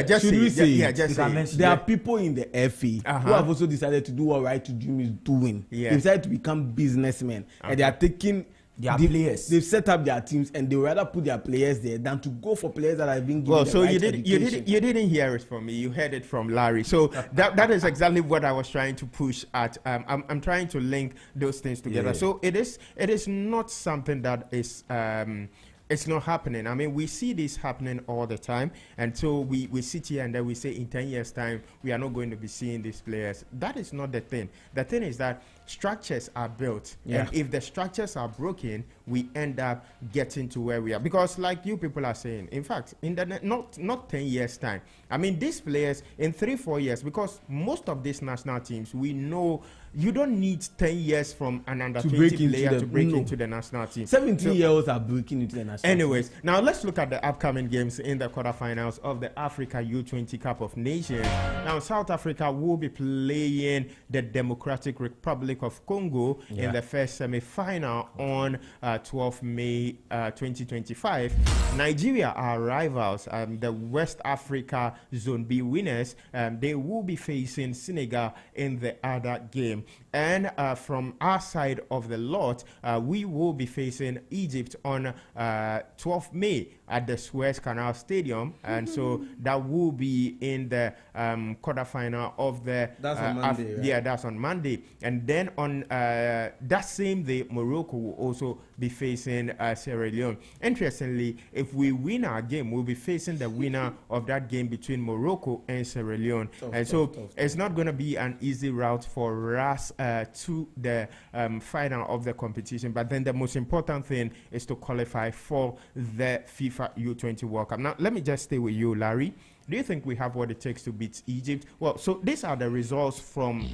are people in the FA who have also decided to do what Right to Dream is doing. Yeah. They decided to become businessmen, and they are taking their players. They've set up their teams, and they would rather put their players there than to go for players that have been given. So you didn't hear it from me. You heard it from Larry. So that is exactly what I was trying to push at. I'm trying to link those things together. So it is not something that is. It's not happening. I mean, we see this happening all the time, and so we sit here and then we say in 10 years' time we are not going to be seeing these players. That is not the thing. The thing is that structures are built, and if the structures are broken, we end up getting to where we are. Because, like you people are saying, in fact, in the not 10 years' time. I mean, these players in 3-4 years, because most of these national teams, we know. You don't need 10 years from an under 20 player to break into the national team. 17-year-olds are breaking into the national Anyways, now let's look at the upcoming games in the quarterfinals of the Africa U20 Cup of Nations. Now, South Africa will be playing the Democratic Republic of Congo in the first semi-final on 12 May 2025. Nigeria are rivals, the West Africa Zone B winners. They will be facing Senegal in the other game. And from our side of the lot, we will be facing Egypt on 12 May at the Suez Canal Stadium. And so that will be in the quarterfinal of the... That's on Monday, right? Yeah, that's on Monday. And then on that same day, Morocco will also be facing Sierra Leone. Interestingly, if we win our game, we'll be facing the winner of that game between Morocco and Sierra Leone. It's not going to be an easy route for us to the final of the competition. But then the most important thing is to qualify for the FIFA U20 World Cup. Now, let me just stay with you, Larry. Do you think we have what it takes to beat Egypt? Well, so these are the results from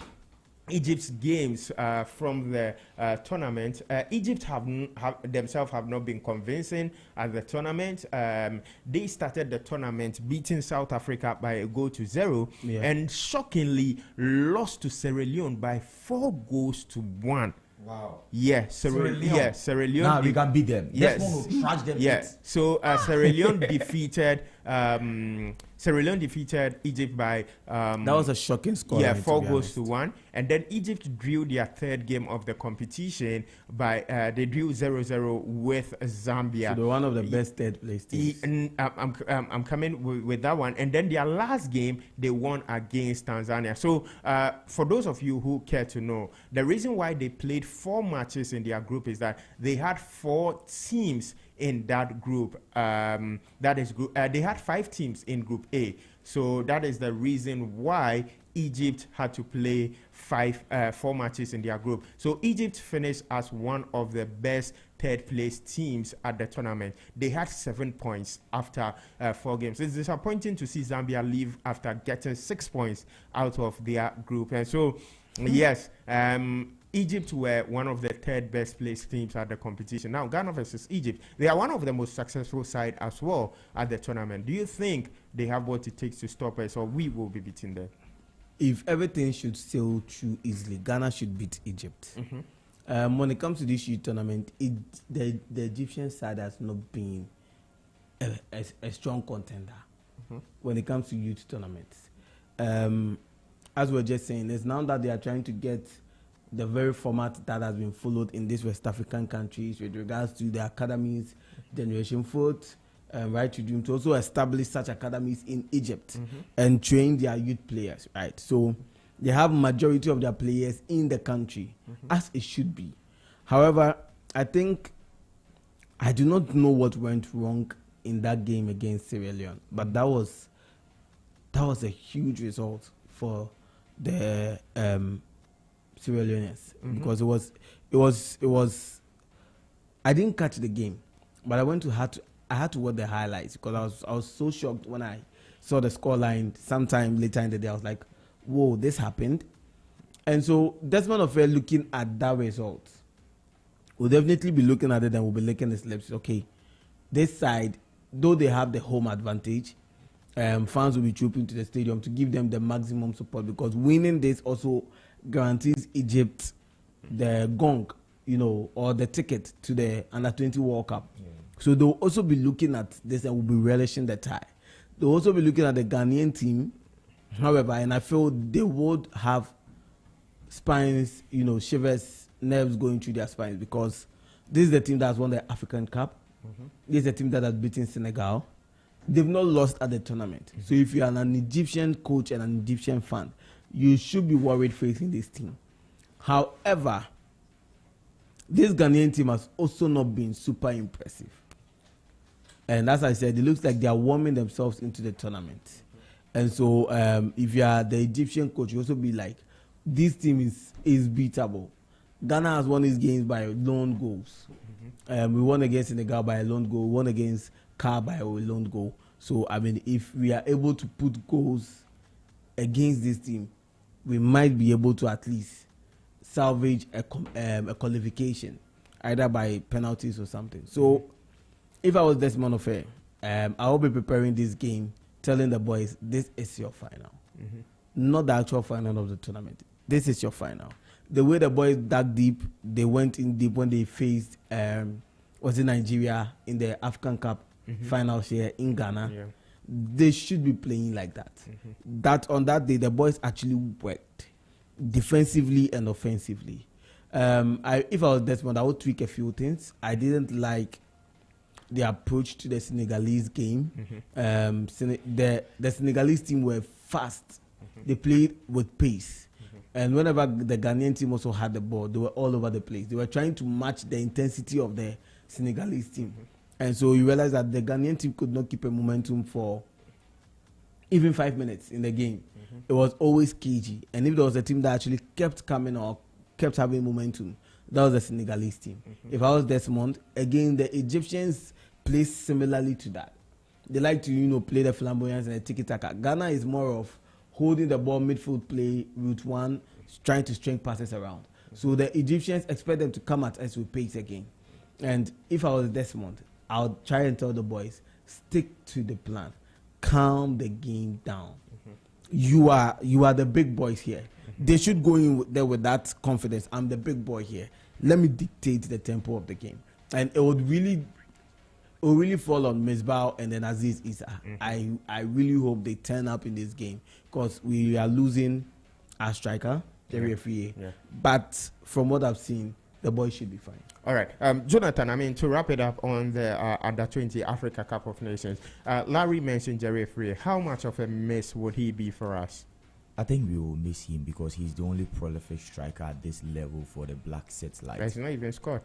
Egypt's games from the tournament. Egypt themselves have not been convincing at the tournament. They started the tournament beating South Africa by 1-0 and shockingly lost to Sierra Leone by 4-1. Wow. Yeah, Sierra Leone. Now we can beat them. Yes. Trash them. Yes. So Sierra Leone defeated Egypt by that was a shocking score. Yeah, 4-1. And then Egypt drew their third game of the competition by they drew 0-0 with Zambia. So they're one of the best third place teams. I'm coming with that one. And then their last game they won against Tanzania. So for those of you who care to know, the reason why they played 4 matches in their group is that they had 4 teams in that group. They had 5 teams in Group A. So that is the reason why Egypt had to play 4 matches in their group. So Egypt finished as one of the best third place teams at the tournament. They had 7 points after 4 games. It's disappointing to see Zambia leave after getting 6 points out of their group. And so, yes, Egypt were one of the third best placed teams at the competition. Now, Ghana versus Egypt, they are one of the most successful side as well at the tournament. Do you think they have what it takes to stop us, or we will be beating them? If everything should sail through easily, Ghana should beat Egypt. When it comes to this youth tournament, the Egyptian side has not been a strong contender when it comes to youth tournaments. As we were just saying, it's now that they are trying to get the very format that has been followed in these West African countries with regards to the academies, Generation Foot, right to dream, to also establish such academies in Egypt and train their youth players, right? So they have majority of their players in the country, as it should be. However, I do not know what went wrong in that game against Sierra Leone, but that was a huge result for the Sierra Leoneans because it was. I didn't catch the game, but I had to watch the highlights because I was so shocked when I saw the scoreline sometime later in the day. I was like, whoa, this happened. And so Desmond Offer looking at that result will definitely be looking at it and will be licking his lips. Okay, this side, though they have the home advantage, fans will be trooping to the stadium to give them the maximum support because winning this also guarantees Egypt the gong, or the ticket to the Under-20 World Cup. So they'll also be looking at this and will be relishing the tie. They'll also be looking at the Ghanaian team, however, and I feel they would have spines, shivers, nerves going through their spines because this is the team that has won the African Cup. This is the team that has beaten Senegal. They've not lost at the tournament. So if you are an Egyptian coach and an Egyptian fan, you should be worried facing this team. However, this Ghanaian team has also not been super impressive. And as I said, it looks like they are warming themselves into the tournament. And so if you are the Egyptian coach, you also be like, this team is beatable. Ghana has won these games by lone goals. We won against Senegal by a lone goal. We won against Car by a lone goal. So, if we are able to put goals against this team, we might be able to at least salvage a qualification, either by penalties or something. So, if I was Desmond Ofe, I will be preparing this game, telling the boys, this is your final. Not the actual final of the tournament. This is your final. The way the boys dug deep, they went in deep when they faced was in Nigeria in the African Cup finals here in Ghana. Yeah. They should be playing like that. That on that day, the boys actually worked defensively and offensively. If I was Desmond, I would tweak a few things. I didn't like the approach to the Senegalese game. The Senegalese team were fast. They played with pace. And whenever the Ghanaian team also had the ball, they were all over the place. They were trying to match the intensity of the Senegalese team. And so you realize that the Ghanaian team could not keep a momentum for even 5 minutes in the game. It was always cagey. And if there was a team that actually kept coming or kept having momentum, that was the Senegalese team. If I was Desmond, again, the Egyptians play similarly to that. They like to, play the flamboyance and the tiki-taka. Ghana is more of holding the ball, midfield play, route one, trying to string passes around. So the Egyptians expect them to come at us with pace again. And if I was Desmond, I would try and tell the boys, stick to the plan. Calm the game down. You are the big boys here. They should go in there with that confidence. I'm the big boy here. Let me dictate the tempo of the game. And it would really fall on Misbah and then Aziz Issa. I really hope they turn up in this game because we are losing our striker, Jerry Afriyie. But from what I've seen, the boys should be fine. All right. Jonathan, to wrap it up on the Under-20 Africa Cup of Nations, Larry mentioned Jerry Afriyie. How much of a miss would he be for us? I think we will miss him because he's the only prolific striker at this level for the Black Searchlight. He's not even scored.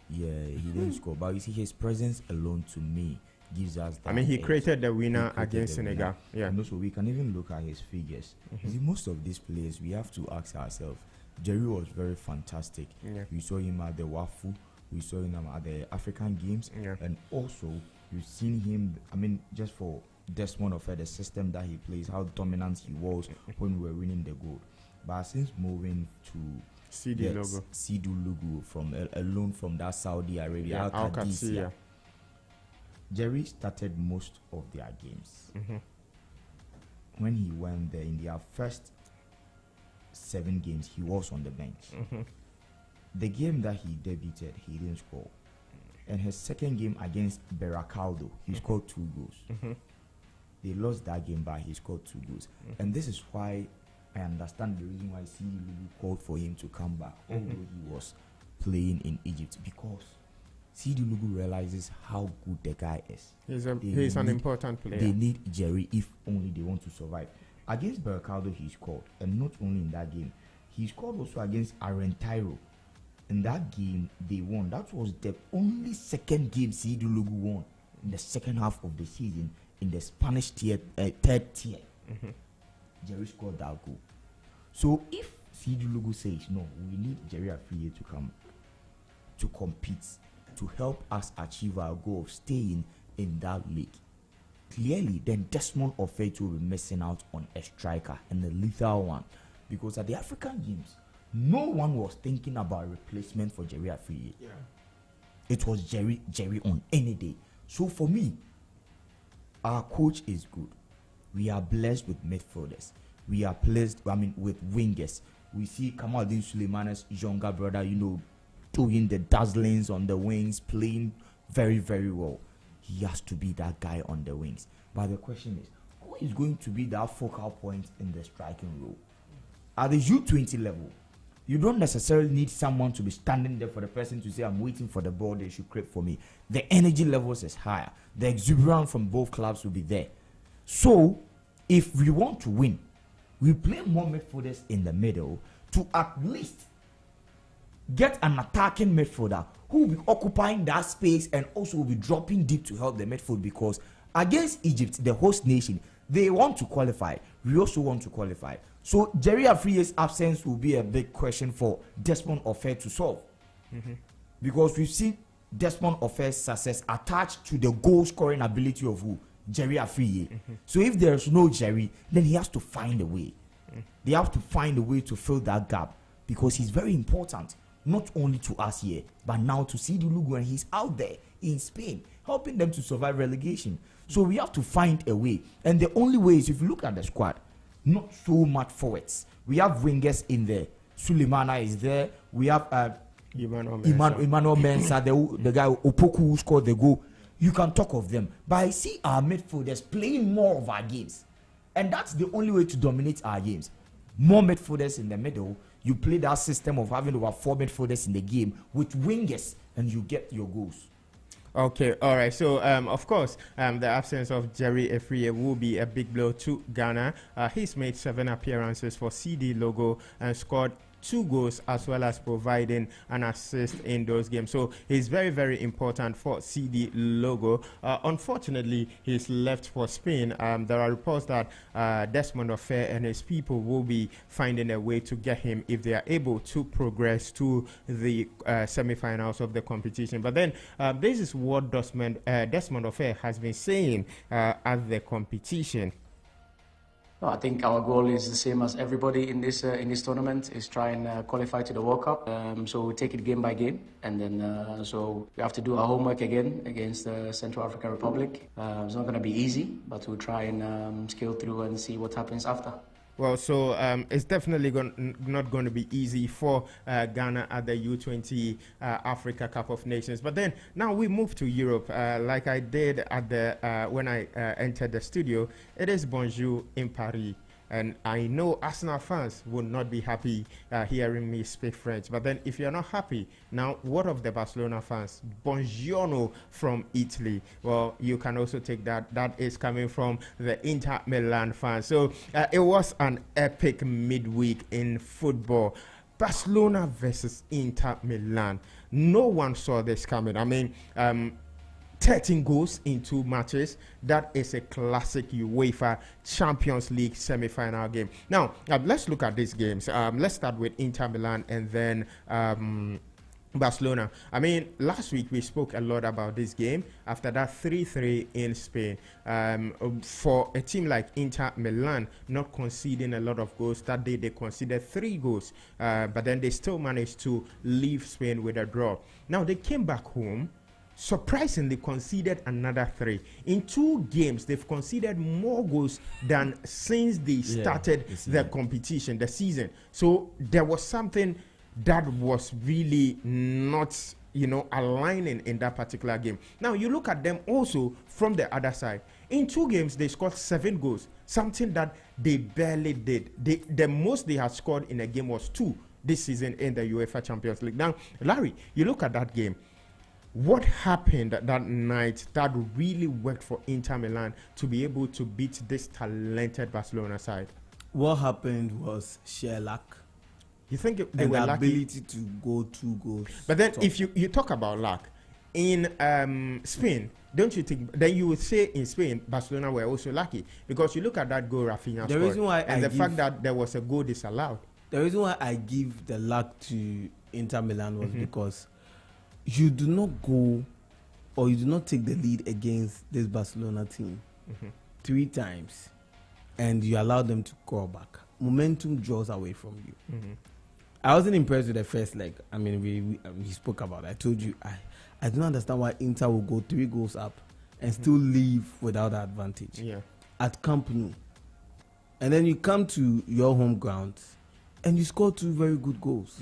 Yeah, he didn't score. But you see, his presence alone to me gives us that he edge. created the winner against Senegal. Yeah. And also, we can even look at his figures. You see, most of these players, we have to ask ourselves, Jerry was very fantastic. Yeah. We saw him at the WAFU. We saw him at the African Games. Yeah. And also, you've seen him, just for Desmond Ofe, the system that he plays, how dominant he was when we were winning the gold. But since moving to Sidou Logo from a loan from that Saudi Arabia, Al Qadisiyah. Jerry started most of their games. When he went there in their first 7 games, he was on the bench. The game that he debuted, he didn't score. And his second game against Beracaldo, he scored 2 goals. They lost that game, but he scored 2 goals. And this is why I understand the reason why Sidou Logo called for him to come back, although he was playing in Egypt, because Sidou Logo realizes how good the guy is. He's an important player. They need Jerry if only they want to survive. Against Beracaldo, he scored, and not only in that game, he scored also against Argentino. In that game, they won. That was the only second game Sidou Logo won in the second half of the season in the Spanish third tier. Jerry scored that goal. So if Sidou Logo says no, we need Jerry Afriyie to come to compete, to help us achieve our goal of staying in that league, clearly then Desmond Ofe will be missing out on a striker, and a lethal one, because at the African Games, no one was thinking about a replacement for Jerry Afriyie. It was Jerry on any day. So for me, our coach is good. We are blessed with midfielders. We are blessed, with wingers. We see Kamaldeen Sulemana's younger brother, doing the dazzlings on the wings, playing very, very well. He has to be that guy on the wings. But the question is, who is going to be that focal point in the striking role? At the U20 level, you don't necessarily need someone to be standing there for the person to say, I'm waiting for the ball, they should create for me. The energy levels is higher. The exuberance from both clubs will be there. So, if we want to win, we play more midfielders in the middle to at least get an attacking midfielder who will be occupying that space and also will be dropping deep to help the midfield, because against Egypt, the host nation, they want to qualify. We also want to qualify. So Jerry Afriyie's absence will be a big question for Desmond Ofe to solve. Because we've seen Desmond Ofe's success attached to the goal scoring ability of who? Jerry Afriyie. So if there's no Jerry, then he has to find a way. They have to find a way to fill that gap, because he's very important, not only to us here, but now to Sidou Logo, and he's out there in Spain. helping them to survive relegation. So we have to find a way. And the only way is, if you look at the squad, not so much forwards. We have wingers in there. Sulemana is there. We have Emmanuel Mensah, the guy Opoku who scored the goal. You can talk of them. But I see our midfielders playing more of our games. And that's the only way to dominate our games. More midfielders in the middle. You play that system of having over 4 midfielders in the game with wingers, and you get your goals. Okay, all right. So, of course, the absence of Jerry Efriye will be a big blow to Ghana. He's made 7 appearances for CD Logo and scored 2 goals, as well as providing an assist in those games. So he's very, very important for CD Logo. Unfortunately, he's left for Spain. There are reports that Desmond Ofer and his people will be finding a way to get him if they are able to progress to the semi-finals of the competition. But then this is what Desmond Ofer has been saying at the competition. I think our goal is the same as everybody in this tournament, is try and qualify to the World Cup. So we take it game by game, and then so we have to do our homework again against the Central African Republic. It's not going to be easy, but we'll try and scale through and see what happens after. Well, so it's definitely not going to be easy for Ghana at the U20 Africa Cup of Nations. But then now we move to Europe. Like I did at the when I entered the studio, it is Bonjour in Paris. And I know Arsenal fans will not be happy hearing me speak French. But then if you're not happy, now what of the Barcelona fans? Buongiorno from Italy. Well, you can also take that. That is coming from the Inter Milan fans. So it was an epic midweek in football. Barcelona versus Inter Milan. No one saw this coming. I mean, 13 goals in 2 matches. That is a classic UEFA Champions League semi-final game. Now, let's look at these games. Let's start with Inter Milan and then Barcelona. I mean, last week we spoke a lot about this game after that 3-3 in Spain. For a team like Inter Milan, not conceding a lot of goals, that day they conceded 3 goals, but then they still managed to leave Spain with a draw. Now, they came back home, surprisingly conceded another 3. In 2 games, they've conceded more goals than since they started the competition, the season. So there was something that was really not, aligning in that particular game. Now, you look at them also from the other side. In 2 games, they scored 7 goals, something that they barely did. The most they had scored in a game was 2 this season in the UEFA Champions League. Now, Larry, you look at that game. What happened that night that really worked for Inter Milan to be able to beat this talented Barcelona side? What happened was sheer luck. You think they were lucky? Ability to go 2 goals. But then if you talk about luck, in Spain, don't you think, then you would say in Spain, Barcelona were also lucky? Because you look at that goal Rafinha scored, reason why and the fact that there was a goal disallowed. The reason why I give the luck to Inter Milan was because you do not go, or you do not take the lead against this Barcelona team 3 times, and you allow them to crawl back. Momentum draws away from you. I wasn't impressed with the first leg. I mean, we spoke about it. I told you, I don't understand why Inter will go 3 goals up and still leave without the advantage at Camp Nou. And then you come to your home ground and you score 2 very good goals.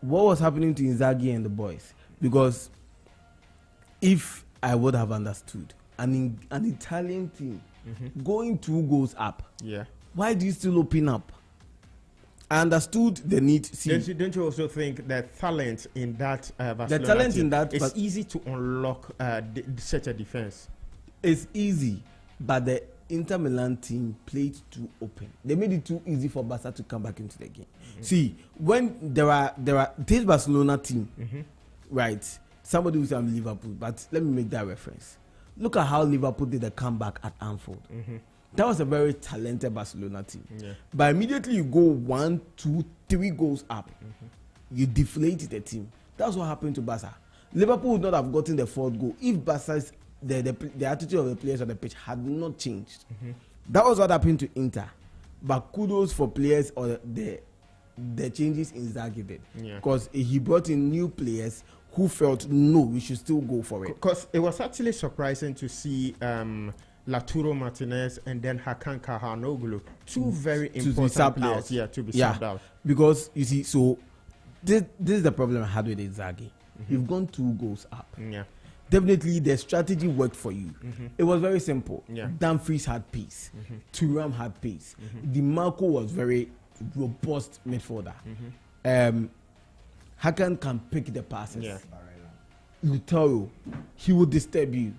What was happening to Inzaghi and the boys? Because if I would have understood an Italian team going 2 goals up, why do you still open up? I understood the need. Don't you also think that talent in that Barcelona team, it's easy to unlock such a defense? It's easy, but the Inter Milan team played too open. They made it too easy for Barca to come back into the game. See, when there are this Barcelona team, right? Somebody will say I'm Liverpool, but let me make that reference. Look at how Liverpool did a comeback at Anfield. That was a very talented Barcelona team. But immediately you go 1, 2, 3 goals up, you deflate the team. That's what happened to Barca. Liverpool would not have gotten the 4th goal if Barca's the attitude of the players on the pitch had not changed. That was what happened to Inter. But kudos for players or the changes Inzaghi did, because he brought in new players who felt no, we should still go for it. Because it was actually surprising to see Lautaro Martinez and then Hakan Calhanoglu, two very important players, to be subbed out. Because you see, so this is the problem I had with Inzaghi. You've gone 2 goals up. Yeah. Definitely the strategy worked for you. It was very simple. Yeah. Dumfries had pace. Thuram had pace. DiMarco was very robust midfielder. Hakan can pick the passes. Yeah. Lautaro, he will disturb you.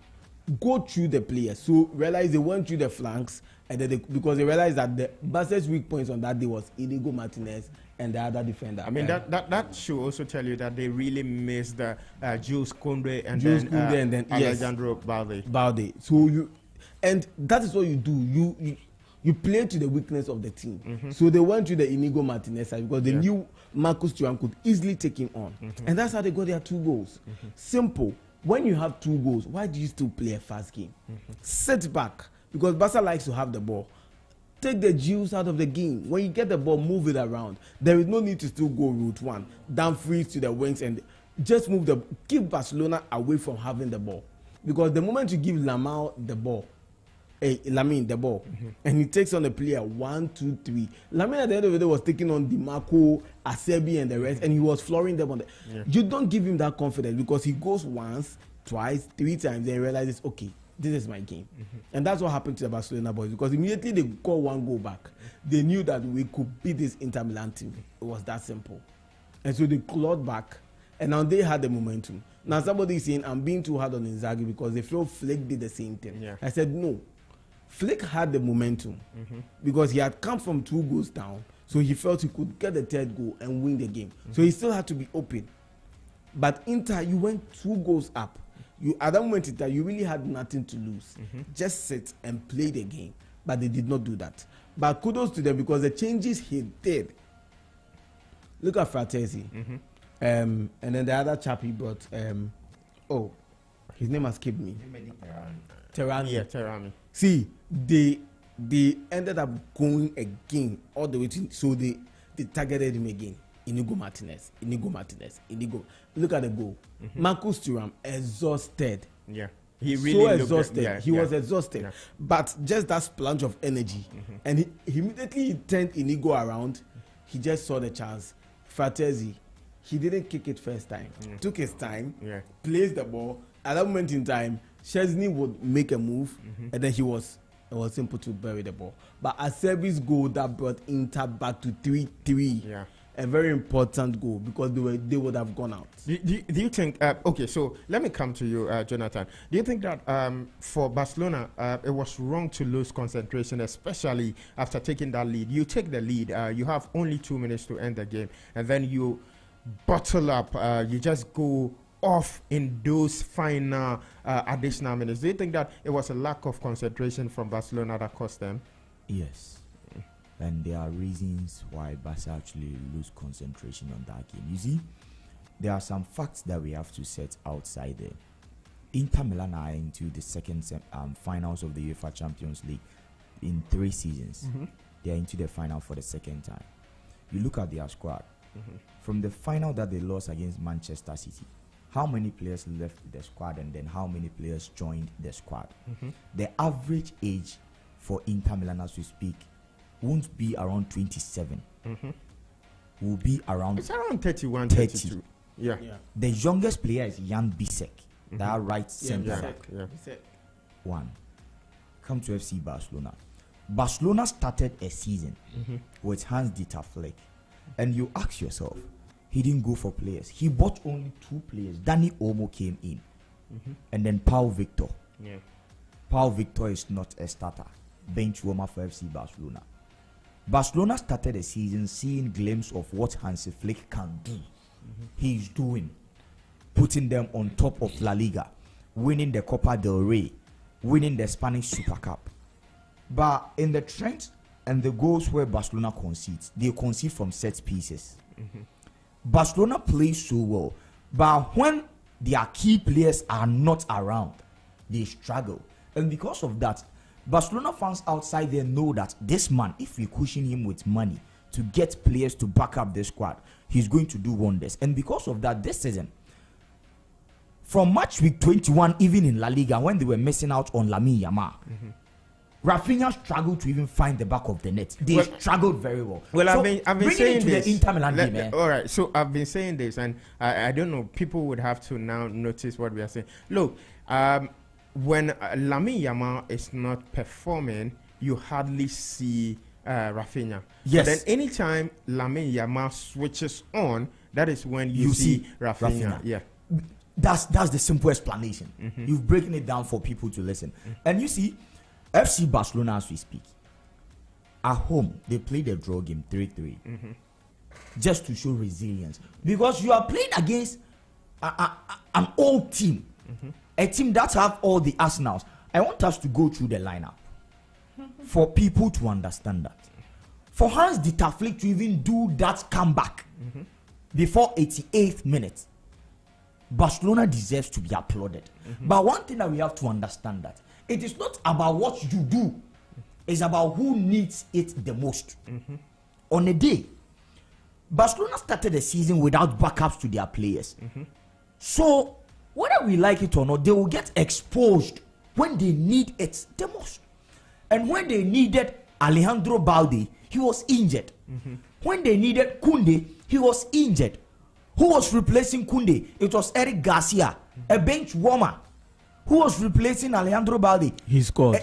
Go through the players. So realize they went through the flanks, and then because they realized that the Barca's weak points on that day was Inigo Martinez and the other defender. I mean, that should also tell you that they really missed the Jules Koundé and then Alejandro Balde. So and that is what you do. You play to the weakness of the team. So they went to the Inigo Martinez side because they knew Marcus Thuram could easily take him on. And that's how they got their 2 goals. Simple. When you have 2 goals, why do you still play a fast game? Sit back, because Barca likes to have the ball. Take the juice out of the game. When you get the ball, move it around. There is no need to still go route 1, Dumfries to the wings, and just keep Barcelona away from having the ball. Because the moment you give Lamine the ball, and he takes on the player 1, 2, 3. Lamine at the end of the day was taking on DiMarco, Acerbi, and the rest, and he was flooring them on the. You don't give him that confidence because he goes once, twice, 3 times, and realizes, okay, this is my game. And that's what happened to the Barcelona boys, because immediately they got 1 goal back. They knew that we could beat this Inter Milan team. It was that simple. And so they clawed back, and now they had the momentum. Now somebody is saying, I'm being too hard on Inzaghi because they feel Flick did the same thing. I said, no. Flick had the momentum because he had come from 2 goals down, so he felt he could get the 3rd goal and win the game. So he still had to be open. But Inter, you went 2 goals up. At that moment, Inter, you really had nothing to lose. Just sit and play the game. But they did not do that. But kudos to them because the changes he did. Look at Fratesi. And then the other chap he brought. His name escaped me. Terani. Yeah, Terani. See, they ended up going again all the way to, so they targeted him again. Inigo Martinez. Look at the goal. Marcus Thuram exhausted. Yeah. He really exhausted. He was exhausted. But just that splurge of energy. And he immediately turned Inigo around. He just saw the chance. Fratesi, he didn't kick it first time. Took his time, placed the ball. At that moment in time, Chesney would make a move, and then it was simple to bury the ball. But Acerbi's goal that brought Inter back to 3-3, a very important goal because they would have gone out. Do you think? Okay, so let me come to you, Jonathan. Do you think that for Barcelona, it was wrong to lose concentration, especially after taking that lead? You take the lead, you have only 2 minutes to end the game, and then you bottle up. You just go off in those final additional minutes. Do you think that it was a lack of concentration from Barcelona that cost them? Yes. And there are reasons why Barca actually lose concentration on that game. You see, there are some facts that we have to set outside there. Inter Milan are into the second finals of the UEFA Champions League in 3 seasons. They are into the final for the 2nd time. You look at their squad. From the final that they lost against Manchester City, how many players left the squad and then how many players joined the squad? The average age for Inter Milan as we speak won't be around 27. Will be around, it's around 31, 32. Yeah. The youngest player is Jan Bisek, that right center. One. Come to FC Barcelona. Barcelona started a season with Hans-Dieter Flick. And you ask yourself, he didn't go for players. He bought only 2 players. Dani Olmo came in. And then Pau Victor. Pau Victor is not a starter. Bench warmer for FC Barcelona. Barcelona started the season seeing glimpse of what Hansi Flick can do. He's doing. Putting them on top of La Liga. Winning the Copa del Rey. Winning the Spanish Super Cup. But in the trend and the goals where Barcelona concedes, they concede from set pieces. Barcelona plays so well, but when their key players are not around, they struggle. And because of that, Barcelona fans outside there know that this man, if we cushion him with money to get players to back up the squad, he's going to do wonders. And because of that, this season, from match week 21, even in La Liga, when they were missing out on Lamine Yamal, Rafinha struggled to even find the back of the net. They struggled very well. Well, so I've been saying this. The Inter Milan game, all right, so I've been saying this, and I don't know. People would have to now notice what we are saying. Look, when Lamine Yamal is not performing, you hardly see Rafinha. Yes. But then anytime Lamine Yamal switches on, that is when you see Rafinha. Yeah. That's the simple explanation. You've breaking it down for people to listen. And you see, FC Barcelona, as we speak, at home, they played a draw game 3-3 just to show resilience. Because you are playing against an old team, a team that have all the arsenals. I want us to go through the lineup for people to understand that. For Hans-Dieter Flick to even do that comeback before 88th minute, Barcelona deserves to be applauded. But one thing that we have to understand, that it is not about what you do, it's about who needs it the most. On a day, Barcelona started the season without backups to their players. So whether we like it or not, they will get exposed when they need it the most. And when they needed Alejandro Balde, he was injured. When they needed Koundé, he was injured. Who was replacing Koundé? It was Eric Garcia, a bench warmer. Who was replacing Alejandro Balde? He scored.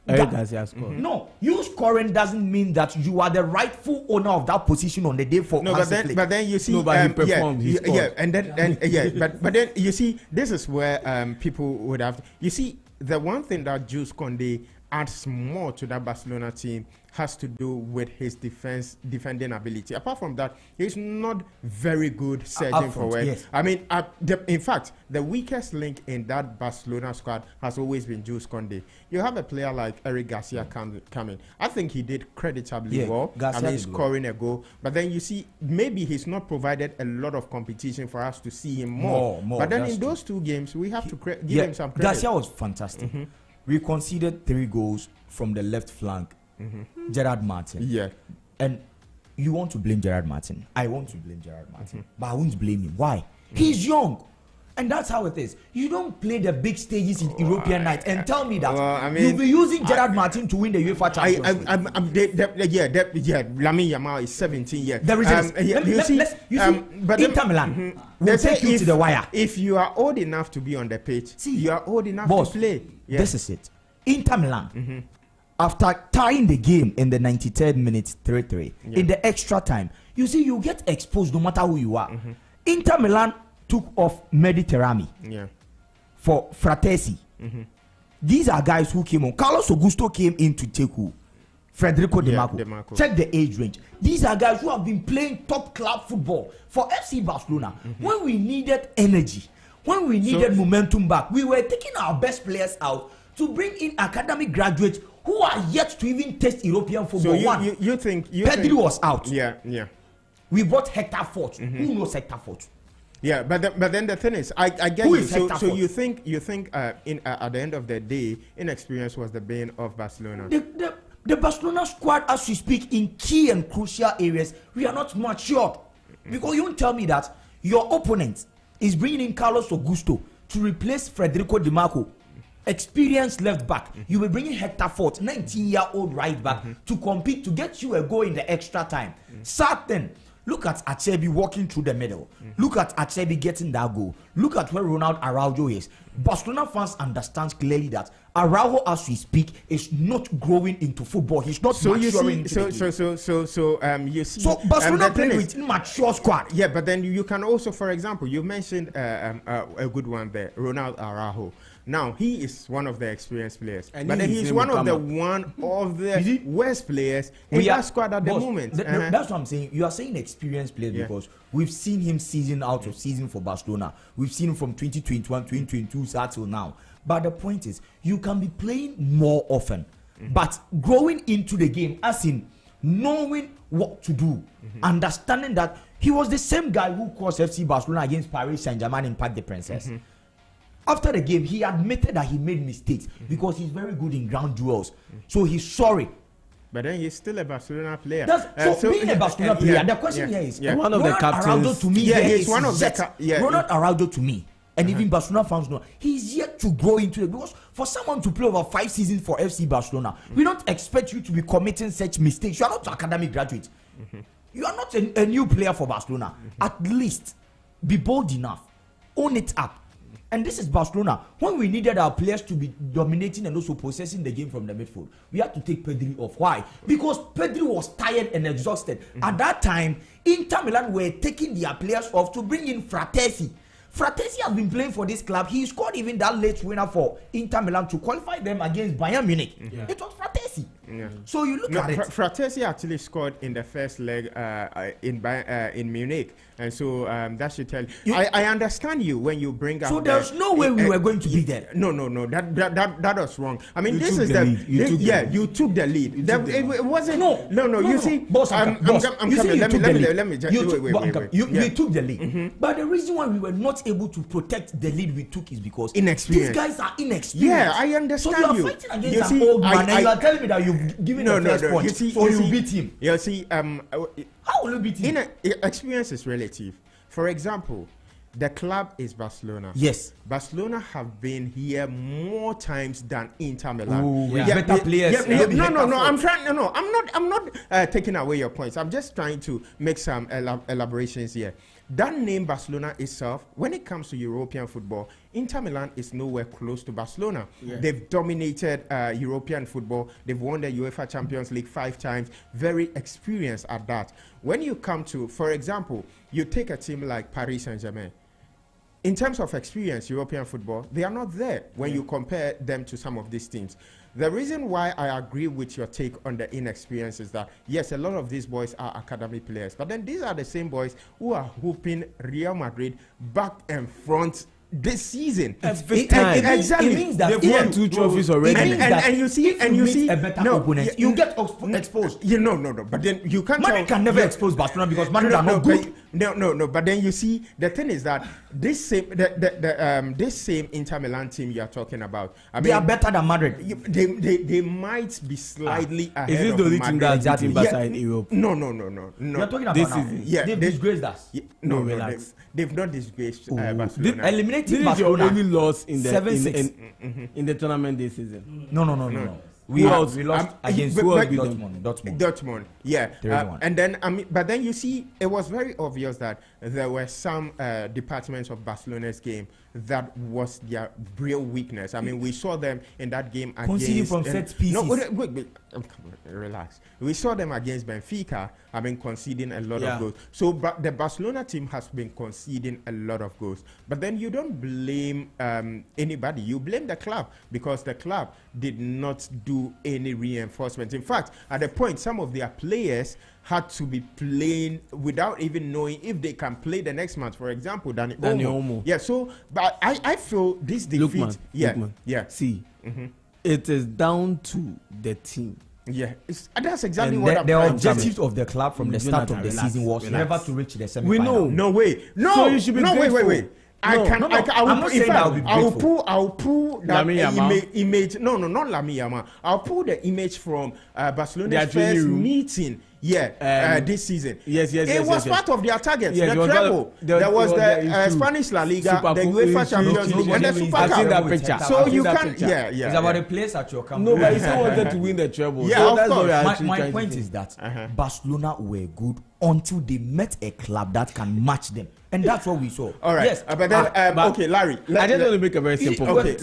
Eric Garcia scored. No, you scoring doesn't mean that you are the rightful owner of that position on the day for. No, but then you see, he performed. But then you see, this is where people would have. You see, the one thing that Jules Koundé adds more to that Barcelona team has to do with his defending ability. Apart from that, he's not very good surging forward. Yes. I mean, in fact, the weakest link in that Barcelona squad has always been Jules Koundé. You have a player like Eric Garcia coming. I think he did creditably well. Garcia scoring a goal. But then you see, maybe he's not provided a lot of competition for us to see him more. But then in those two games, we have to give him some credit. Garcia was fantastic. We conceded 3 goals from the left flank. Gerard Martin. Yeah. And you want to blame Gerard Martin. I want to blame Gerard Martin. But I won't blame him. Why? He's young. And that's how it is. You don't play the big stages in European night and tell me that you'll be using Gerard Martin to win the UEFA Champions League. Lamine Yamal is 17 years. The reason but Inter Milan will take you to the wire. If you are old enough to be on the pitch, you are old enough to play. Yeah. This is it. Inter Milan, after tying the game in the 93rd minute 3-3, in the extra time, you see, you get exposed no matter who you are. Inter Milan took off Mediterranean for Fratesi. These are guys who came on. Carlos Augusto came in to take who? Federico Di Marco. Check the age range. These are guys who have been playing top club football for FC Barcelona. When we needed energy, when we needed momentum back, we were taking our best players out to bring in academic graduates who are yet to even taste European football. So you think Pedri was out. Yeah. We brought Hector Fort. Who knows Hector Fort? Yeah, but then the thing is, I get Who you. is So you think at the end of the day, inexperience was the bane of Barcelona. The Barcelona squad, as we speak, in key and crucial areas, we are not matured. Because you won't tell me that your opponent is bringing in Carlos Augusto to replace Federico Di Marco, experienced left back. You will bring in Hector Fort, 19-year-old right back, to compete, to get you a goal in the extra time. Sad thing. Look at Acerbi walking through the middle. Look at Acerbi getting that goal. Look at where Ronald Araujo is. Barcelona fans understand clearly that Araujo, as we speak, is not growing into football. He's not maturing into the game. You see. So Barcelona playing with immature squad. Yeah, but then you can also, for example, you mentioned a good one there, Ronald Araujo. Now he is one of the experienced players, but then he's one of the worst players in that squad at the moment. That's what I'm saying. You are saying experienced players because we've seen him season out of season for Barcelona. We've seen him from 2021, 2022 till now. But the point is, you can be playing more often, but growing into the game, as in knowing what to do, understanding that he was the same guy who caused FC Barcelona against Paris Saint-Germain in Parc des Princes. After the game, he admitted that he made mistakes because he's very good in ground duels. So he's sorry. But then he's still a Barcelona player. So being a Barcelona player, the question here is one of the captains. Araujo to me, he's one of Ronald Araujo to me and even Barcelona fans know he's yet to grow into it. Because for someone to play over 5 seasons for FC Barcelona, we don't expect you to be committing such mistakes. You are not an academic graduate. You are not a new player for Barcelona. At least be bold enough, own it up. And this is Barcelona. When we needed our players to be dominating and also possessing the game from the midfield, we had to take Pedri off. Why? Because Pedri was tired and exhausted. At that time, Inter Milan were taking their players off to bring in Fratesi. Fratesi has been playing for this club. He scored even that late winner for Inter Milan to qualify them against Bayern Munich. It was Fratesi. So you look at it. Fratesi actually scored in the first leg in Munich, and so that should tell you. I understand you when you bring up. So there's no way we were going to be there. No. That was wrong. I mean, You took the lead. It wasn't. No. You see, boss, I'm coming. Let me just wait. You took the lead, but the reason why we were not able to protect the lead we took is because inexperience. These guys are inexperienced. Yeah, I understand so you. you are fighting against an old man, and you are telling me that you've given the first point, so you beat him. You see, how will you beat him? Experience is relative. For example, the club is Barcelona. Yes, Barcelona have been here more times than Inter Milan. Ooh, better players. I'm not taking away your points. I'm just trying to make some elaborations here. That name Barcelona itself, when it comes to European football, Inter Milan is nowhere close to Barcelona. They've dominated European football. They've won the UEFA Champions League 5 times. Very experienced at that. When you come to, for example, you take a team like Paris Saint-Germain. In terms of experience, European football, they are not there when you compare them to some of these teams. The reason why I agree with your take on the inexperience is that, yes, a lot of these boys are academy players, but then these are the same boys who are whooping Real Madrid back and front this season. Every time. Exactly. It means that they've won 2 trophies already. And you see, a better opponent, you get exposed. No. But then you can't. Madrid can never expose Barcelona because Madrid are not good. No. But then you see, the thing is that this same this same Inter Milan team you are talking about, I mean, they are better than Madrid. They might be slightly ahead. Is this the only team that's beating Barca in Europe? No. You're talking about now. They've disgraced us. No, relax. They've not disgraced Barcelona. This is your only loss in the tournament this season. No. We lost against Dortmund. Yeah. And then but then you see, it was very obvious that there were some departments of Barcelona's game that was their real weakness. I mean, we saw them in that game conceding from set pieces. No, wait. Come on, relax. We saw them against Benfica. I mean, conceding a lot of goals. So, but the Barcelona team has been conceding a lot of goals. But then you don't blame anybody. You blame the club because the club did not do any reinforcement. In fact, at the point, some of their players had to be playing without even knowing if they can play the next match. For example, Dani Olmo. Yeah. So, but I feel this defeat. Lookman. See, it is down to the team. Yeah, that's exactly and what the objective of the club from the start of the season was never to reach the semi-final. We know. No way. No. So you should be grateful. Wait. I will pull that image. No, not Lamine Yamal. I'll pull the image from Barcelona's first meeting. This season. Yes. It was part of their targets. The treble. There was the Spanish La Liga, the UEFA Champions League, and the Super Cup. I've seen that picture. So you can't. Yeah. It's about the place at your camp. No, but he still wanted to win the treble. Yeah, so of course. My point is that Barcelona were good until they met a club that can match them. And that's what we saw. All right. Yes. But then, okay, Larry. I just want to make a very simple point.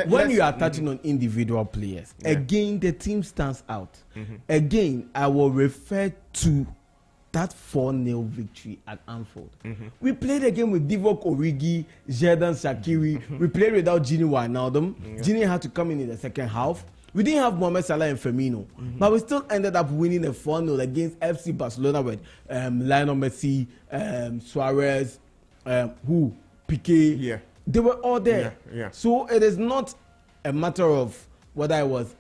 When you are touching touching on individual players, again, the team stands out. Again, I will refer to that 4-0 victory at Anfield. We played a game with Divock Origi, Xherdan Shaqiri. We played without Gini Wijnaldum. Gini had to come in the second half. We didn't have Mohamed Salah and Firmino, but we still ended up winning a 4-0 against FC Barcelona with Lionel Messi, Suarez, Piqué. Yeah. They were all there. Yeah. So it is not a matter of whether it was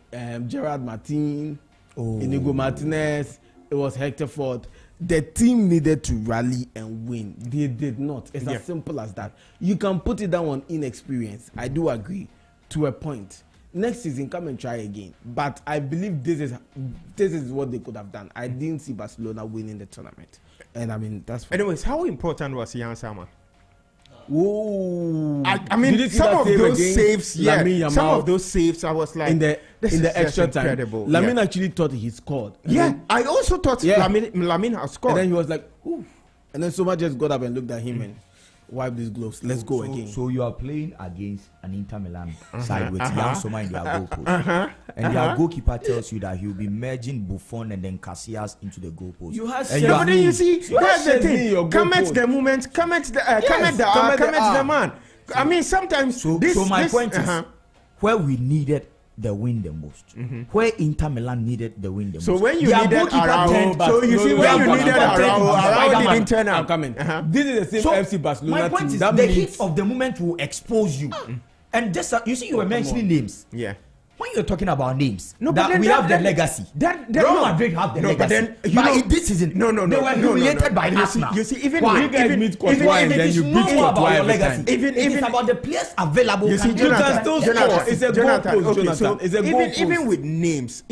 Gerard Martin, Inigo Martinez, it was Hector Ford. The team needed to rally and win. They did not. It's as simple as that. You can put it down on inexperience. I do agree to a point. Next season, come and try again. But I believe this is what they could have done. I didn't see Barcelona winning the tournament. And I mean, that's fine. Anyways, how important was Yann Sama? Whoa! I mean, some of those saves, some of those saves, I was like, in the extra time, incredible. Lamine actually thought he scored. I also thought Lamine had scored. And then he was like, ooh. And then Soma just got up and looked at him and wiped his gloves. Let's go again. So you are playing against an Inter Milan side with Jan Soma in their goalpost. And their goalkeeper tells you that he'll be merging Buffon and then Casillas into the goalpost. You see, that's the thing. Comment the moment, comment the man. I mean, sometimes. So my point is, where we needed the win the most, where Inter Milan needed the win the most. So when you needed Araujo, so you see when you needed Araujo didn't turn up. This is the same FC Barcelona. My point is, the heat of the moment will expose you. And just you see, you were mentioning names. Yeah. When you're talking about names, but we have the legacy. Real Madrid have the legacy. But this season, they were humiliated by Arsenal. You see, even you guys meet Courtois and then you beat Courtois every time. It's about the players available. You see, Jonathan, it's a goal. It's a goal. Even with names,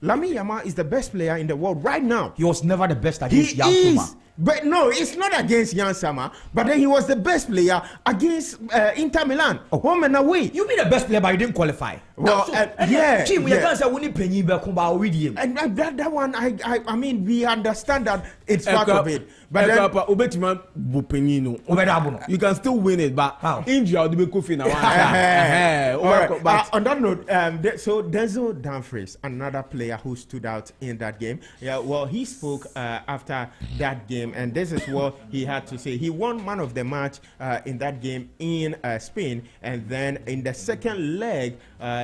Lamine Yamal is the best player in the world right now. He was never the best against Jan Soma. But no, it's not against Jan Soma. But then he was the best player against Inter Milan, home and away. You be the best player, but you didn't qualify. Well, Team, we can't say we need penny back him. And that one, I mean, we understand that it's part of it. But you can still win it, but how? Injury, I'll be Kofi now. On that note, so Denzel Dumfries, another player who stood out in that game. Yeah, well, he spoke after that game, and this is what he had to say. He won man of the match in that game in Spain, and then in the second leg,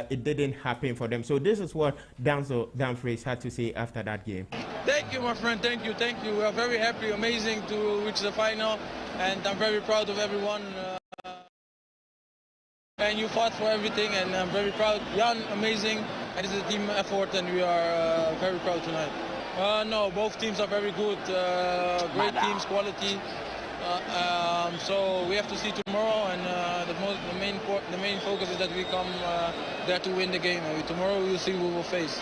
it didn't happen for them. So this is what Denzel Dumfries had to say after that game. Thank you, my friend. Thank you. We are very happy, amazing to reach the final, and I'm very proud of everyone. And you fought for everything, and I'm very proud. Jan, amazing. And it's a team effort, and we are very proud tonight. No, both teams are very good. Great teams, quality. So we have to see tomorrow, and the main focus is that we come there to win the game. Tomorrow we will see who we will face.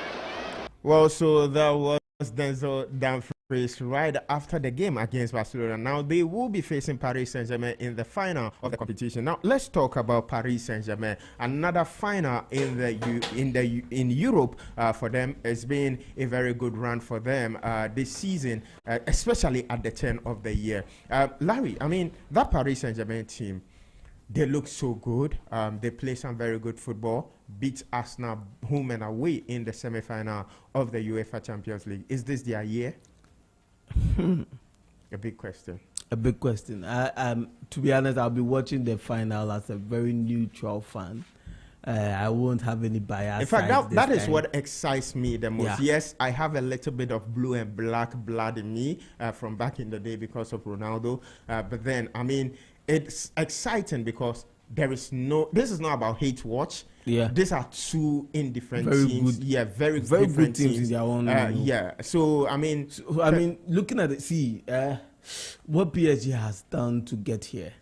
Well, so that was Denzel Dumfries right after the game against Barcelona. Now they will be facing Paris Saint-Germain in the final of the competition. Now let's talk about Paris Saint-Germain. Another final in Europe for them. Has been a very good run for them this season, especially at the turn of the year. Larry, I mean, that Paris Saint-Germain team, they look so good. They play some very good football. Beat Arsenal home and away in the semi-final of the UEFA Champions League. Is this their year? A big question. A big question. To be honest, I'll be watching the final as a very neutral fan. I won't have any bias. In fact, that is what excites me the most. Yeah. Yes, I have a little bit of blue and black blood in me from back in the day because of Ronaldo. But then, I mean, it's exciting because this is not about hate watch. Yeah. These are two indifferent teams. Good. Yeah, very good teams in their own. Yeah. So, I mean... looking at it, what PSG has done to get here,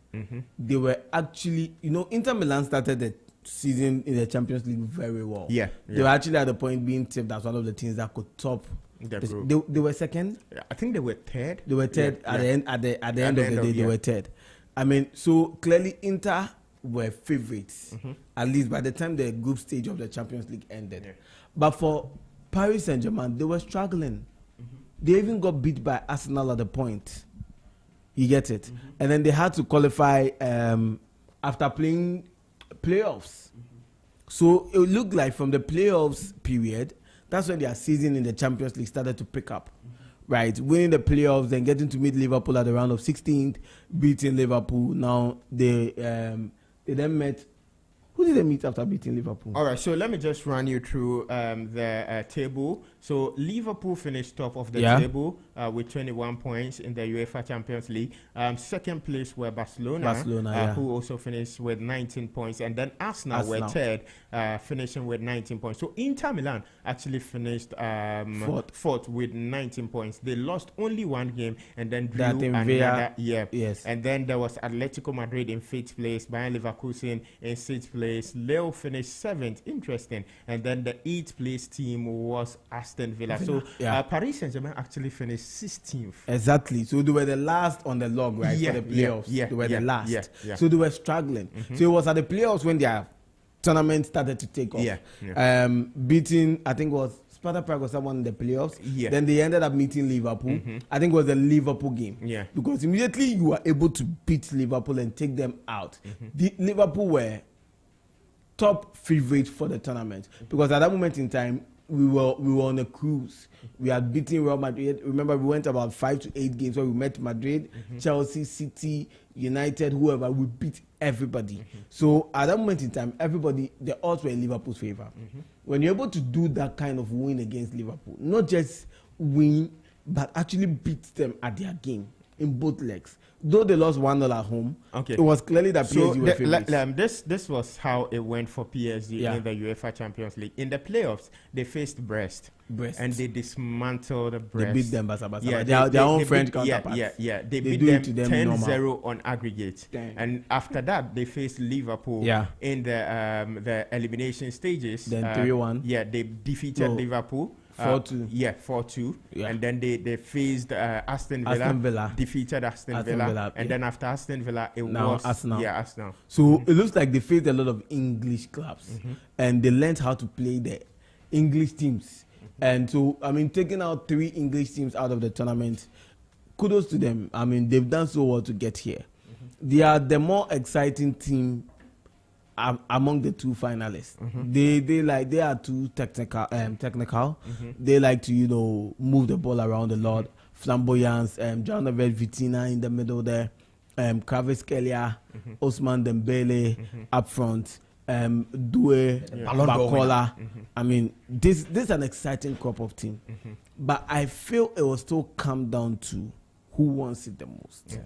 they were actually... Inter Milan started the season in the Champions League very well. Yeah. They were actually at the point being tipped as one of the teams that could top... They were second? Yeah, I think they were third. They were third at the end of the day. They were third. I mean, so clearly Inter were favorites, at least by the time the group stage of the Champions League ended. Yeah. But for Paris Saint-Germain, they were struggling. They even got beat by Arsenal at the point. You get it? And then they had to qualify after playing playoffs. So it looked like from the playoffs period, that's when their season in the Champions League started to pick up. Right, winning the playoffs, then getting to meet Liverpool at the round of 16th, beating Liverpool. Now they then met. Who did they meet after beating Liverpool? All right, so let me just run you through the table. So Liverpool finished top of the table with 21 points in the UEFA Champions League. Second place were Barcelona who also finished with 19 points. And then Arsenal were third, finishing with 19 points. So Inter Milan actually finished fourth with 19 points. They lost only one game and then drew another. Yes. And then there was Atletico Madrid in 5th place, Bayern Leverkusen in 6th place. Leo finished 7th. Interesting. And then the 8th place team was Aston Villa. So Paris Saint-Germain actually finished 16th. Exactly. So they were the last on the log, right, Yeah, for the playoffs. yeah, they were the last. yeah. So they were struggling. So it was at the playoffs when their tournament started to take off. Beating, I think it was Sparta Prague or someone in the playoffs. Yeah. Then they ended up meeting Liverpool. I think it was the Liverpool game. Yeah. Because immediately you were able to beat Liverpool and take them out. The Liverpool were top favorite for the tournament because at that moment in time we were on a cruise. We had beaten Real Madrid. Remember, we went about 5 to 8 games where we met Madrid, Chelsea, City, United, whoever. We beat everybody. So at that moment in time, everybody, the odds were in Liverpool's favor. When you're able to do that kind of win against Liverpool, not just win, but actually beat them at their game in both legs. Though they lost 1-0 at home, it was clearly that PSG were favorites. This was how it went for PSG in the UEFA Champions League. In the playoffs, they faced Brest. And they dismantled Brest. They beat them, their own French counterparts. They beat them 10-0 on aggregate. And after that, they faced Liverpool in the elimination stages. Then 3-1. They defeated Liverpool. 4-2. 4-2. And then they faced Aston Villa. Defeated Aston Villa. And then after Aston Villa, it was Arsenal. Arsenal. So it looks like they faced a lot of English clubs. And they learned how to play the English teams. And so, I mean, taking out 3 English teams out of the tournament, kudos to them. I mean, they've done so well to get here. They are the more exciting team among the 2 finalists. They are too technical. They like to move the ball around a lot. Flamboyance, Janovic, Vitina in the middle there, Kvaratskhelia, Ousmane Dembele up front, Doué, Bakola. I mean, this is an exciting crop of team. But I feel it will still come down to who wants it the most.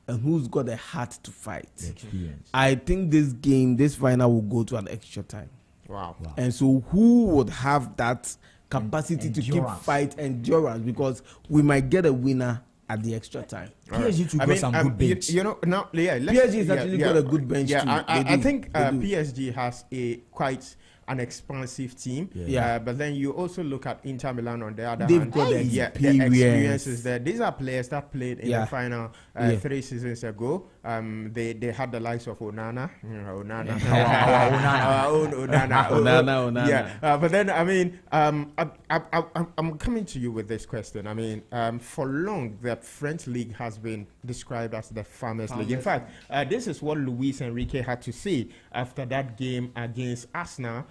And who's got a heart to fight. I think this final will go to an extra time. Wow. And so who would have that capacity to keep fight, endurance, because we might get a winner at the extra time. PSG got some good bench. PSG has actually got a good bench too. I think PSG has quite an expansive team. But then you also look at Inter Milan on the other hand. They've got the experiences there. These are players that played in the final 3 seasons ago. They had the likes of Onana. Our own Onana. But then, I mean, I'm coming to you with this question. I mean, for long, the French league has been described as the farmers' league. In fact, this is what Luis Enrique had to say after that game against Arsenal,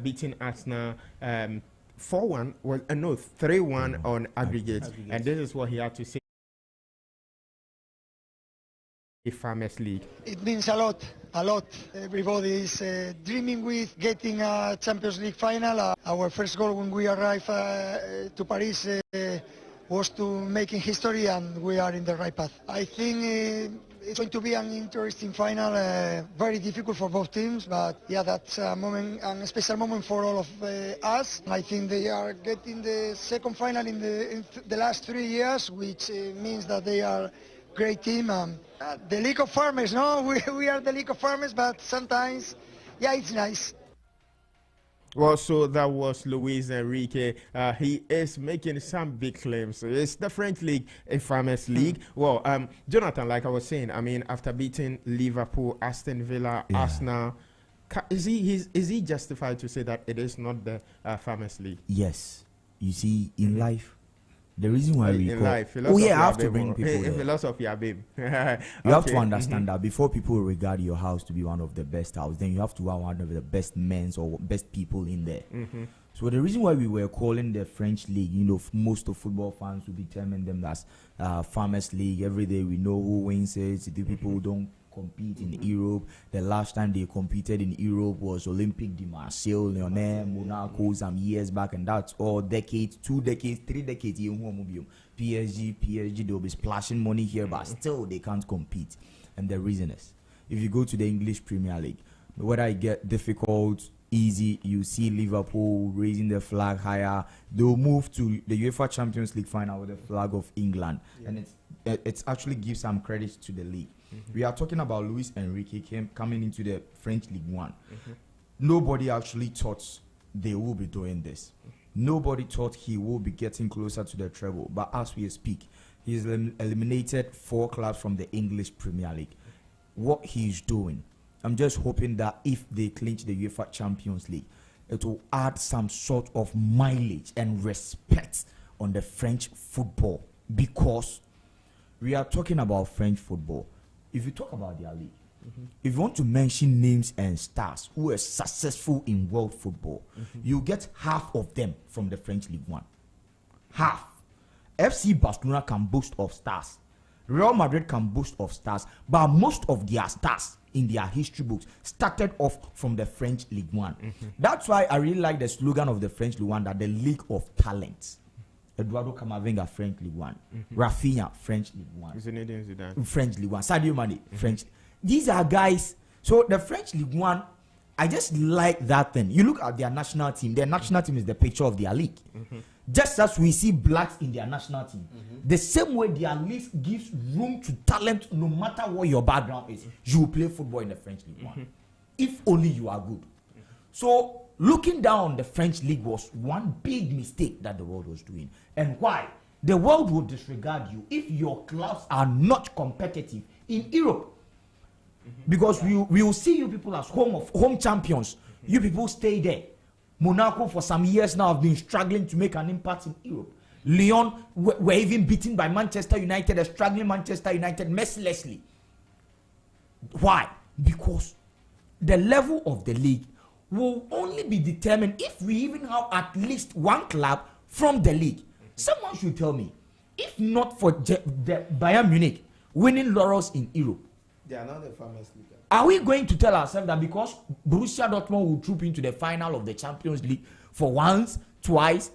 beating Arsenal 4-1, 3-1 on aggregate. And this is what he had to say. The Farmers League. It means a lot. Everybody is dreaming with getting a Champions League final. Our first goal when we arrived to Paris was to making history, and we are in the right path. I think it's going to be an interesting final, very difficult for both teams, but yeah, that's a moment, a special moment for all of us. I think they are getting the second final in the last 3 years, which means that they are great team. The League of Farmers, no? We are the League of Farmers, but sometimes, yeah, it's nice. Well, so that was Luis Enrique. He is making some big claims. It's the French league, a Farmers League. Well, Jonathan, like I was saying, I mean, after beating Liverpool, Aston Villa, Arsenal, is he justified to say that it is not the Farmers League? Yes. You see, in life, the reason why we in life, I have to bring people there. Philosophy, babe. You have to understand that before people regard your house to be one of the best houses, then you have to have one of the best men or best people in there. So the reason why we were calling the French league, most of football fans will determine them as Farmers League. Every day we know who wins it. The people who don't compete in Europe. The last time they competed in Europe was Olympique de Marseille, Lyon, Monaco, some years back, and that's all decades, 2 decades, 3 decades. PSG, they'll be splashing money here, but still they can't compete. And the reason is, if you go to the English Premier League, whether it get difficult, easy, you see Liverpool raising the flag higher. They'll move to the UEFA Champions League final with the flag of England, and it actually gives some credit to the league. We are talking about Luis Enrique coming into the French League One. Nobody actually thought they will be doing this. Nobody thought he will be getting closer to the treble. But as we speak, he's eliminated 4 clubs from the English Premier League. What he's doing, I'm just hoping that if they clinch the UEFA Champions League, it will add some sort of mileage and respect on the French football, because we are talking about French football. If you talk about their league, if you want to mention names and stars who are successful in world football, you get half of them from the French League One. Half. FC Barcelona can boast of stars. Real Madrid can boast of stars, but most of their stars in their history books started off from the French League One. That's why I really like the slogan of the French League One, that the League of Talents. Eduardo Camavinga, French League One. Rafinha, French League One. Zinedine Zidane. French League One. Sadio Mane, French. These are guys. So the French League One, I just like that thing. You look at their national team. Their national team is the picture of their league. Just as we see blacks in their national team, the same way their league gives room to talent, no matter what your background is, you will play football in the French League One, if only you are good. So looking down on the French league was one big mistake that the world was doing. And why? The world will disregard you if your clubs are not competitive in Europe. Because we will see you people as home champions. You people stay there. Monaco for some years now have been struggling to make an impact in Europe. Lyon were even beaten by Manchester United, a struggling Manchester United mercilessly. Why? Because the level of the league will only be determined if we even have at least one club from the league. Someone should tell me, if not for the Bayern Munich winning laurels in Europe, they are not the famous league. Are we going to tell ourselves that because Borussia Dortmund will troop into the final of the Champions League for once, twice,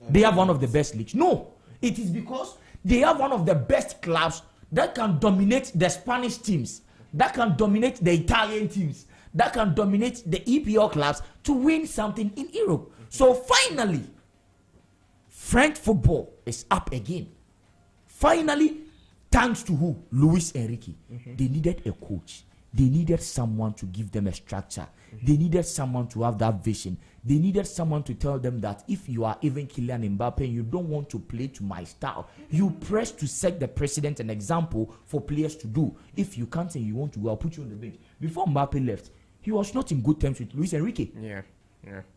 they have one of the best leagues? No. It is because they have one of the best clubs that can dominate the Spanish teams, that can dominate the Italian teams, that can dominate the EPL clubs to win something in Europe. So finally, French football is up again. Finally, thanks to who? Luis Enrique. They needed a coach. They needed someone to give them a structure. They needed someone to have that vision. They needed someone to tell them that if you are even Kylian Mbappe and you don't want to play to my style, you press to set the precedent and example for players to do. If you can't and you want to go, I'll put you on the bench. Before Mbappe left, he was not in good terms with Luis Enrique.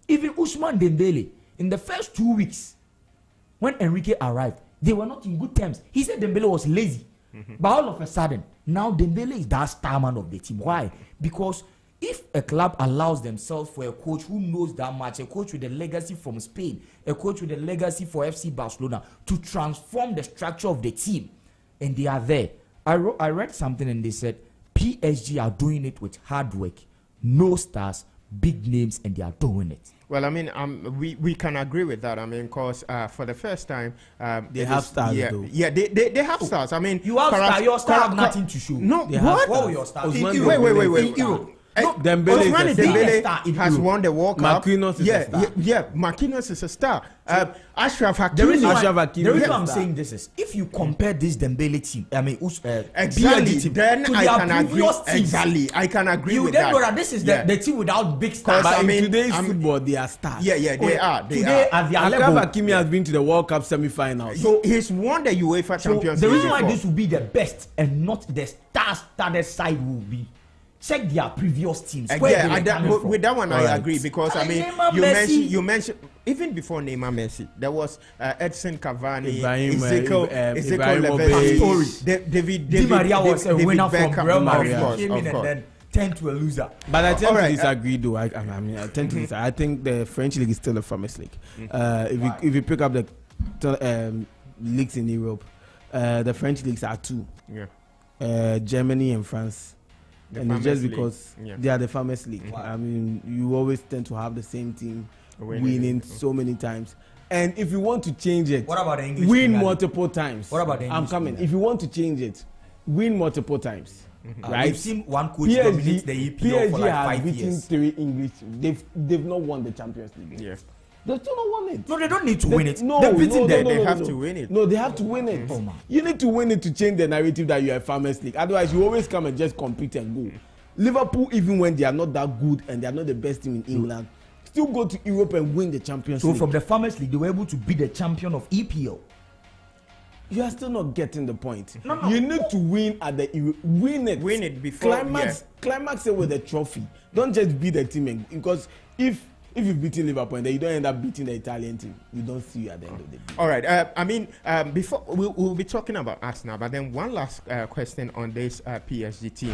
Even Ousmane Dembele, in the first 2 weeks, when Enrique arrived, they were not in good terms. He said Dembele was lazy. But all of a sudden, now Dembele is that star man of the team. Why? Because if a club allows themselves for a coach who knows that much, a coach with a legacy from Spain, a coach with a legacy for FC Barcelona, to transform the structure of the team, and they are there. I read something and they said PSG are doing it with hard work, no stars, big names, and they are doing it. Well, I mean, we can agree with that. I mean, because for the first time, they have stars. Though. Yeah, they have stars. I mean, you have stars. Your stars have nothing to show. No, what were your stars? Wait. In Europe. No, Dembele has won the World Cup. Marquinhos is a star. Yeah, Marquinhos is a star. Ashraf Hakimi. The reason why I'm saying this is, if you compare this Dembele team, I mean, exactly, team, then I can agree. Exactly, I can agree with that. You then know that this is the team without big stars. But in today's football, they are stars. Yeah, they are. Today, at their level, Hakimi has been to the World Cup semi-finals. So he's won the UEFA Champions League. The reason why this will be the best and not the star-studded side will be, check their previous teams. With that one, I agree, because I mean, you Messi. mentioned even before Neymar, Messi, there was Edson Cavani, Ezekiel Levy, David Di Maria was a winner from Real Madrid. Of Came in and then turned to a loser. But I tend to disagree, though. I tend to disagree. I think the French league is still a famous league. If you pick up the leagues in Europe, the French leagues are two. Germany and France. And it's just because they are the famous league. Wow. I mean, you always tend to have the same team winning so many times. And if you want to change it, what about the English win multiple times. What about the English? I'm coming. If you want to change it, win multiple times. Right? We've seen one coach dominate the EPL for like 5 years. 3 English. They've not won the Champions League. Yeah. They still not won it. No, they don't need to win it. No, they have to win it. No, they have to win it. You need to win it to change the narrative that you are a famous league. Otherwise, you always come and just compete and go. Liverpool, even when they are not that good and they are not the best team in England, still go to Europe and win the Champions League. So from the Farmers League, they were able to be the champion of EPL. You are still not getting the point. No. You need to win at the win it before climax it with the trophy. Don't just beat the team, because if you've beaten Liverpool and then you don't end up beating the Italian team, you don't see you at the end of the day. All right. Before we'll be talking about Arsenal, but then one last question on this PSG team.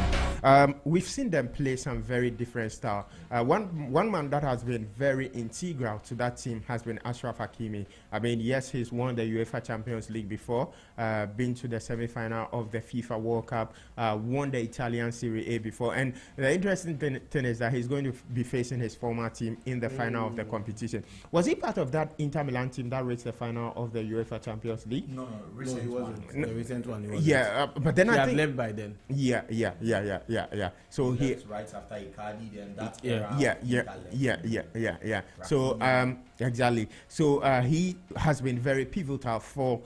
We've seen them play some very different style. One man that has been very integral to that team has been Achraf Hakimi. I mean, yes, he's won the UEFA Champions League before, been to the semi-final of the FIFA World Cup, won the Italian Serie A before, and the interesting thing is that he's going to be facing his former team in the final of the competition. Was he part of that Inter Milan team that reached the final of the UEFA Champions League? No, he wasn't. The recent one, he wasn't. Yeah, but then I think he had left by then. Yeah. So he left right after Icardi, then that era. So exactly. So he has been very pivotal for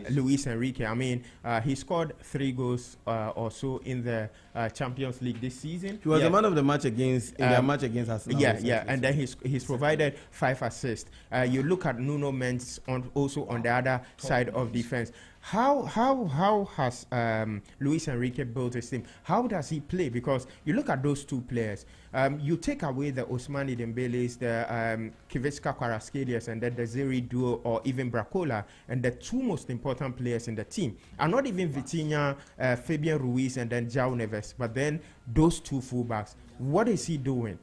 Luis Enrique. I mean, he scored 3 goals or so in the Champions League this season. He was the man of the match against their match against Arsenal. And then he's provided 5 assists. You look at Nuno Mendes also on the other side of defense. How has Luis Enrique built his team? How does he play? Because you look at those 2 players. You take away the Ousmane Dembele's, the Kivitska Kvaratskhelia, and then the Zeri duo, or even Bracola, and the 2 most important players in the team are not even Vitinha, Fabian Ruiz, and then João Neves, but then those 2 fullbacks. What is he doing?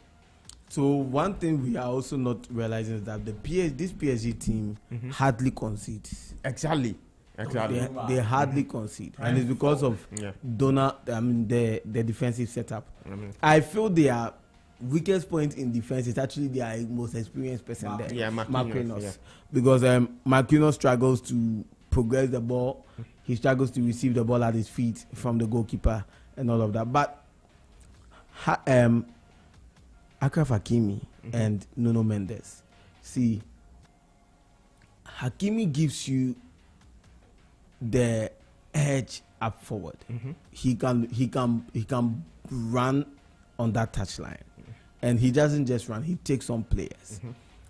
So one thing we are also not realizing is that this PSG team hardly concedes. Exactly. They hardly concede, and it's because of the defensive setup. I feel their weakest point in defense is actually their most experienced person there, Marquinhos. Because Marquinhos struggles to progress the ball, he struggles to receive the ball at his feet from the goalkeeper and all of that. But Achraf Hakimi and Nuno Mendes, see, Hakimi gives you the edge up forward. He can run on that touchline, and he doesn't just run. He takes on players.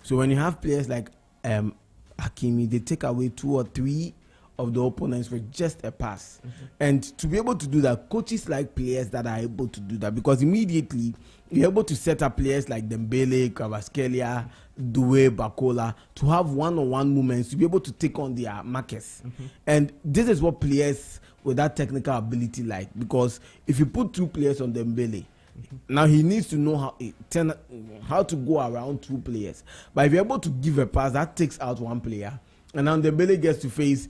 So when you have players like Hakimi, they take away 2 or 3 of the opponents with just a pass. And to be able to do that, coaches like players that are able to do that, because immediately you're able to set up players like Dembele, Kvaratskhelia, Doué, Bacola to have one-on-one movements, to be able to take on their markers. And this is what players with that technical ability like, because if you put 2 players on Dembele, now he needs to know how to go around 2 players. But if you're able to give a pass, that takes out 1 player. And now Dembele gets to face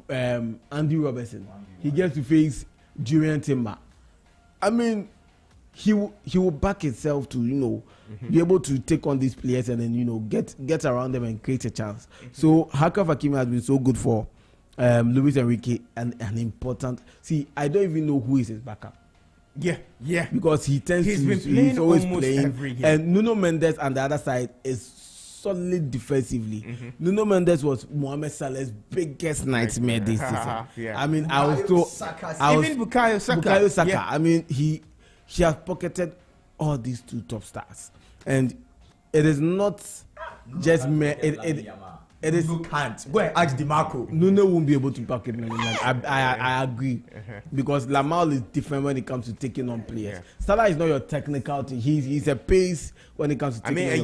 Andy Robertson. He gets to face Julian Timber. I mean, he will back himself to be able to take on these players and then get around them and create a chance. So Achraf Hakimi has been so good for Luis Enrique, and an important. See, I don't even know who is his backup. Yeah. Because he's always playing every game. And Nuno Mendes on the other side is solid defensively. Nuno Mendes was Mohamed Salah's biggest nightmare this season. I mean, even Bukayo Saka. Yeah. I mean, he has pocketed all these 2 top stars, and it is not just it is can't go and ask DiMarco. Nuno won't be able to pocket Nuno. I agree, because Lamar is different when it comes to taking on players. Salah is not your technical thing. He's a pace when it comes to taking on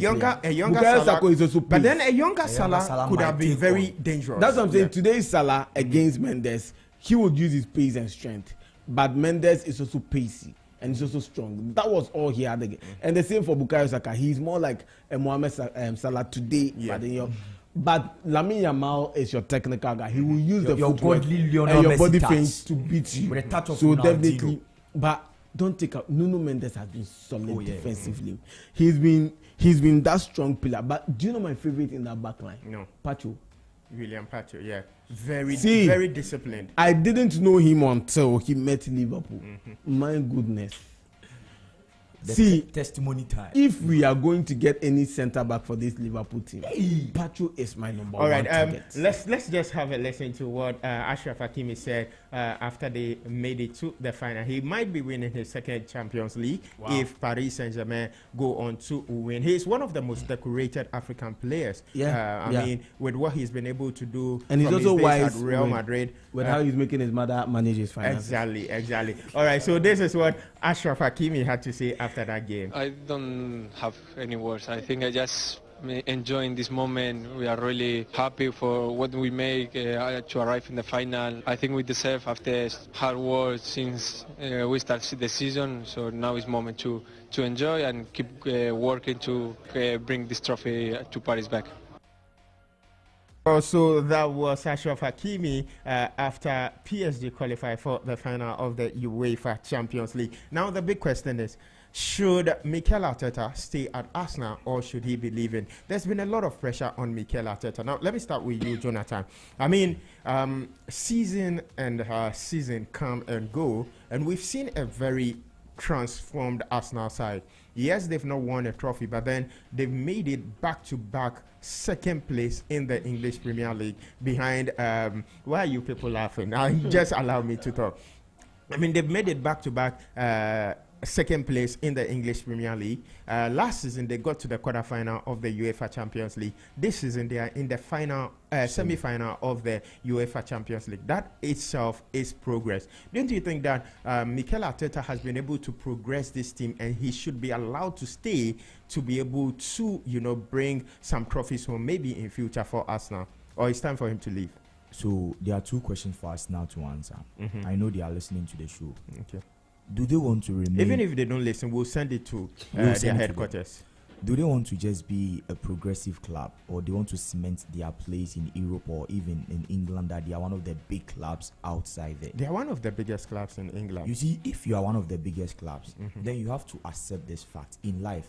a younger Salah is also pace. But then a younger Salah could have been very dangerous. That's what I'm saying. Today's Salah against Mendes, he would use his pace and strength, but Mendes is also pacey and he's also strong. That was all he had again. And the same for Bukayo Saka. He's more like a Mohamed Salah today. But Lamine Yamal is your technical guy. He will use your footwork and your body feint to beat you. With a touch of definitely. But don't take out. Nuno Mendes has been solid defensively. He's been that strong pillar. But do you know my favorite in that back line? No. Pacho. William Pacho, yeah. Very disciplined. I didn't know him until he met Liverpool. My goodness. See, testimony time. If we are going to get any centre back for this Liverpool team, Pacho is my number one target. Let's just have a listen to what Achraf Hakimi said after they made it to the final. He might be winning his second Champions League if Paris Saint-Germain go on to win. He is one of the most decorated African players. I mean, with what he's been able to do, and he's also wise at Real Madrid with how he's making his mother manage his finances. Exactly. All right, so this is what Achraf Hakimi had to say after that game. I don't have any words. I think I just enjoying this moment. We are really happy for what we make to arrive in the final. I think we deserve after hard work since we started the season. So now is moment to enjoy and keep working to bring this trophy to Paris back. So that was Achraf Hakimi after PSG qualified for the final of the UEFA Champions League. Now the big question is, should Mikel Arteta stay at Arsenal or should he be leaving? There's been a lot of pressure on Mikel Arteta. Now let me start with you, Jonathan. I mean, season and season come and go, and we've seen a very transformed Arsenal side. Yes, they've not won a trophy, but then they've made it back-to-back second place in the English Premier League behind, why are you people laughing? Just allow me to talk. I mean, they've made it back-to-back second place in the English Premier League. Last season, they got to the quarterfinal of the UEFA Champions League. This season, they are in the final, semi-final of the UEFA Champions League. That itself is progress. Don't you think that Mikel Arteta has been able to progress this team and he should be allowed to stay to be able to, bring some trophies home, maybe in future for Arsenal? Or it's time for him to leave? So there are two questions for us now to answer. I know they are listening to the show. Okay. Do they want to remain? Even if they don't listen, we'll send it to their headquarters. Do they want to just be a progressive club, or they want to cement their place in Europe or even in England, that they are one of the big clubs outside there? They are one of the biggest clubs in England. You see, if you are one of the biggest clubs, then you have to accept this fact in life.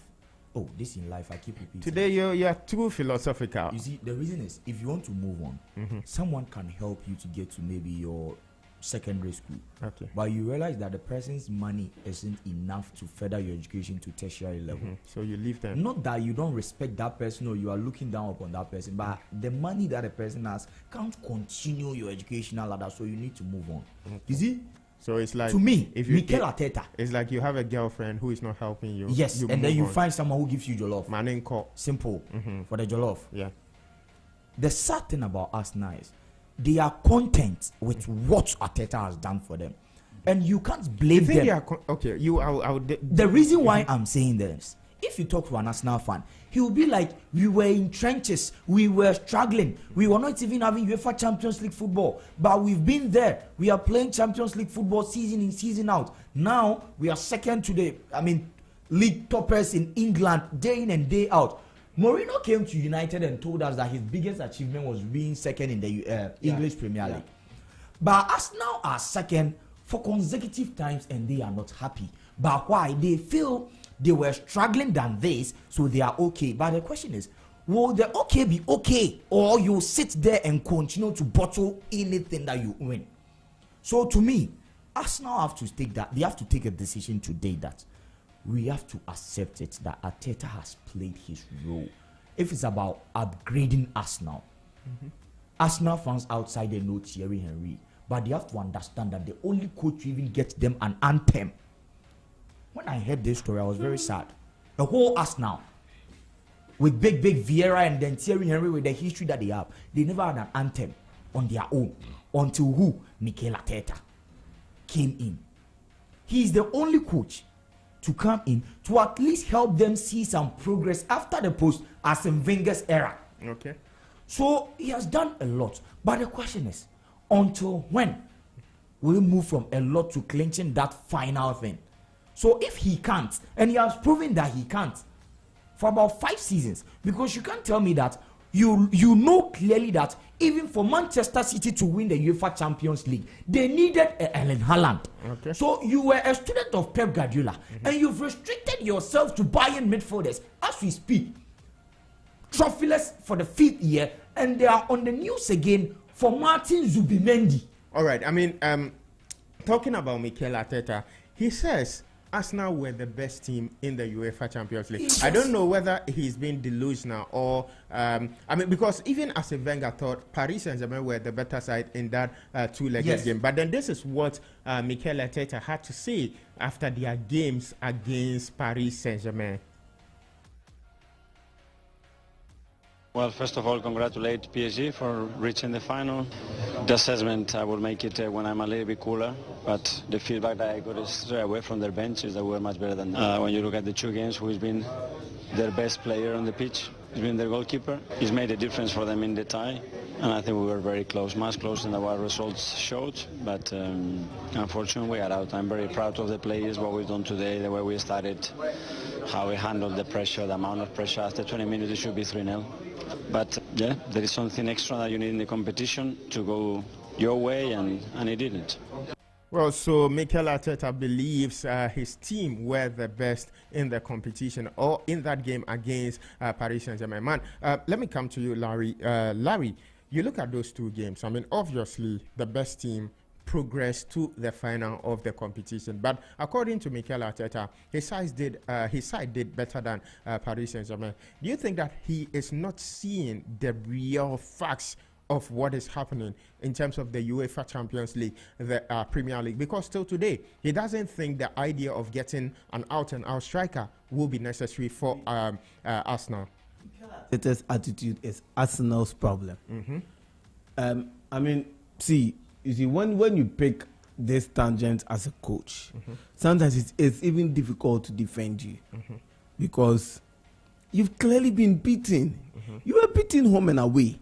Oh, this in life, I keep repeating. Today, you're too philosophical. You see, the reason is, if you want to move on, someone can help you to get to maybe your secondary school. Okay. But you realize that the person's money isn't enough to further your education to tertiary level. So you leave them. Not that you don't respect that person or you are looking down upon that person, but the money that the person has can't continue your educational ladder, so you need to move on. You see? So it's like, to me, if Mikel Arteta, it's like you have a girlfriend who is not helping you. Yes, and then you find someone who gives you jollof. Manenko. Simple. For the jollof. Yeah. The sad thing about us now is they are content with what Arteta has done for them, and you can't blame them. The reason why I'm saying this, if you talk to an Arsenal fan, he will be like, we were in trenches, we were struggling, we were not even having UEFA Champions League football, but we've been there, we are playing Champions League football season in, season out. Now we are second to the league toppers in England day in and day out. Mourinho came to United and told us that his biggest achievement was being second in the English Premier League. But Arsenal are second for consecutive times and they are not happy. But why? They feel they were struggling than this, so they are okay. But the question is, will the okay be okay, or you sit there and continue to bottle anything that you win? So to me, Arsenal have to take that. They have to take a decision today that we have to accept it, that Arteta has played his role. If it's about upgrading Arsenal, Arsenal fans outside they know Thierry Henry, but they have to understand that the only coach who even gets them an anthem. When I heard this story, I was very sad. The whole Arsenal, with big Vieira and then Thierry Henry, with the history that they have, they never had an anthem on their own until who? Mikel Arteta came in. He is the only coach to come in to at least help them see some progress after the post Arsene Wenger's era. Okay. So he has done a lot. But the question is, until when will he move from a lot to clinching that final thing? So if he can't, and he has proven that he can't for about 5 seasons, because you can't tell me that you know clearly that even for Manchester City to win the UEFA Champions League, they needed Erling Haaland. Okay. So you were a student of Pep Guardiola, and you've restricted yourself to buying midfielders. As we speak, trophyless for the 5th year, and they are on the news again for Martin Zubimendi. All right. I mean, talking about Mikel Arteta, he says Arsenal were the best team in the UEFA Champions League. I don't know whether he's been delusional or, because even as a Wenger thought Paris Saint-Germain were the better side in that two-legged game. But then this is what Mikel Arteta had to say after their games against Paris Saint-Germain. Well, first of all, congratulate PSG for reaching the final. The assessment, I will make it when I'm a little bit cooler, but the feedback that I got straight away from their bench is that we're much better than them. When you look at the two games, who's been their best player on the pitch, he's been their goalkeeper. He's made a difference for them in the tie, and I think we were very close, much closer than our results showed, but unfortunately we are out. I'm very proud of the players, what we've done today, the way we started, how we handled the pressure, the amount of pressure. After 20 minutes it should be 3-0. But yeah, there is something extra that you need in the competition to go your way, and it didn't. Well, so Mikel Arteta believes his team were the best in the competition or in that game against Paris Saint-Germain. Man, let me come to you, Larry. Larry, you look at those two games. I mean, obviously, the best team progressed to the final of the competition. But according to Mikel Arteta, his side did better than Paris Saint-Germain. Do you think that he is not seeing the real facts of what is happening in terms of the UEFA Champions League, the Premier League? Because still today, he doesn't think the idea of getting an out-and-out striker will be necessary for Arsenal. Arteta's attitude is Arsenal's problem. See, you see, when you pick this tangent as a coach, sometimes it's even difficult to defend you because you've clearly been beaten. You were beaten home and away.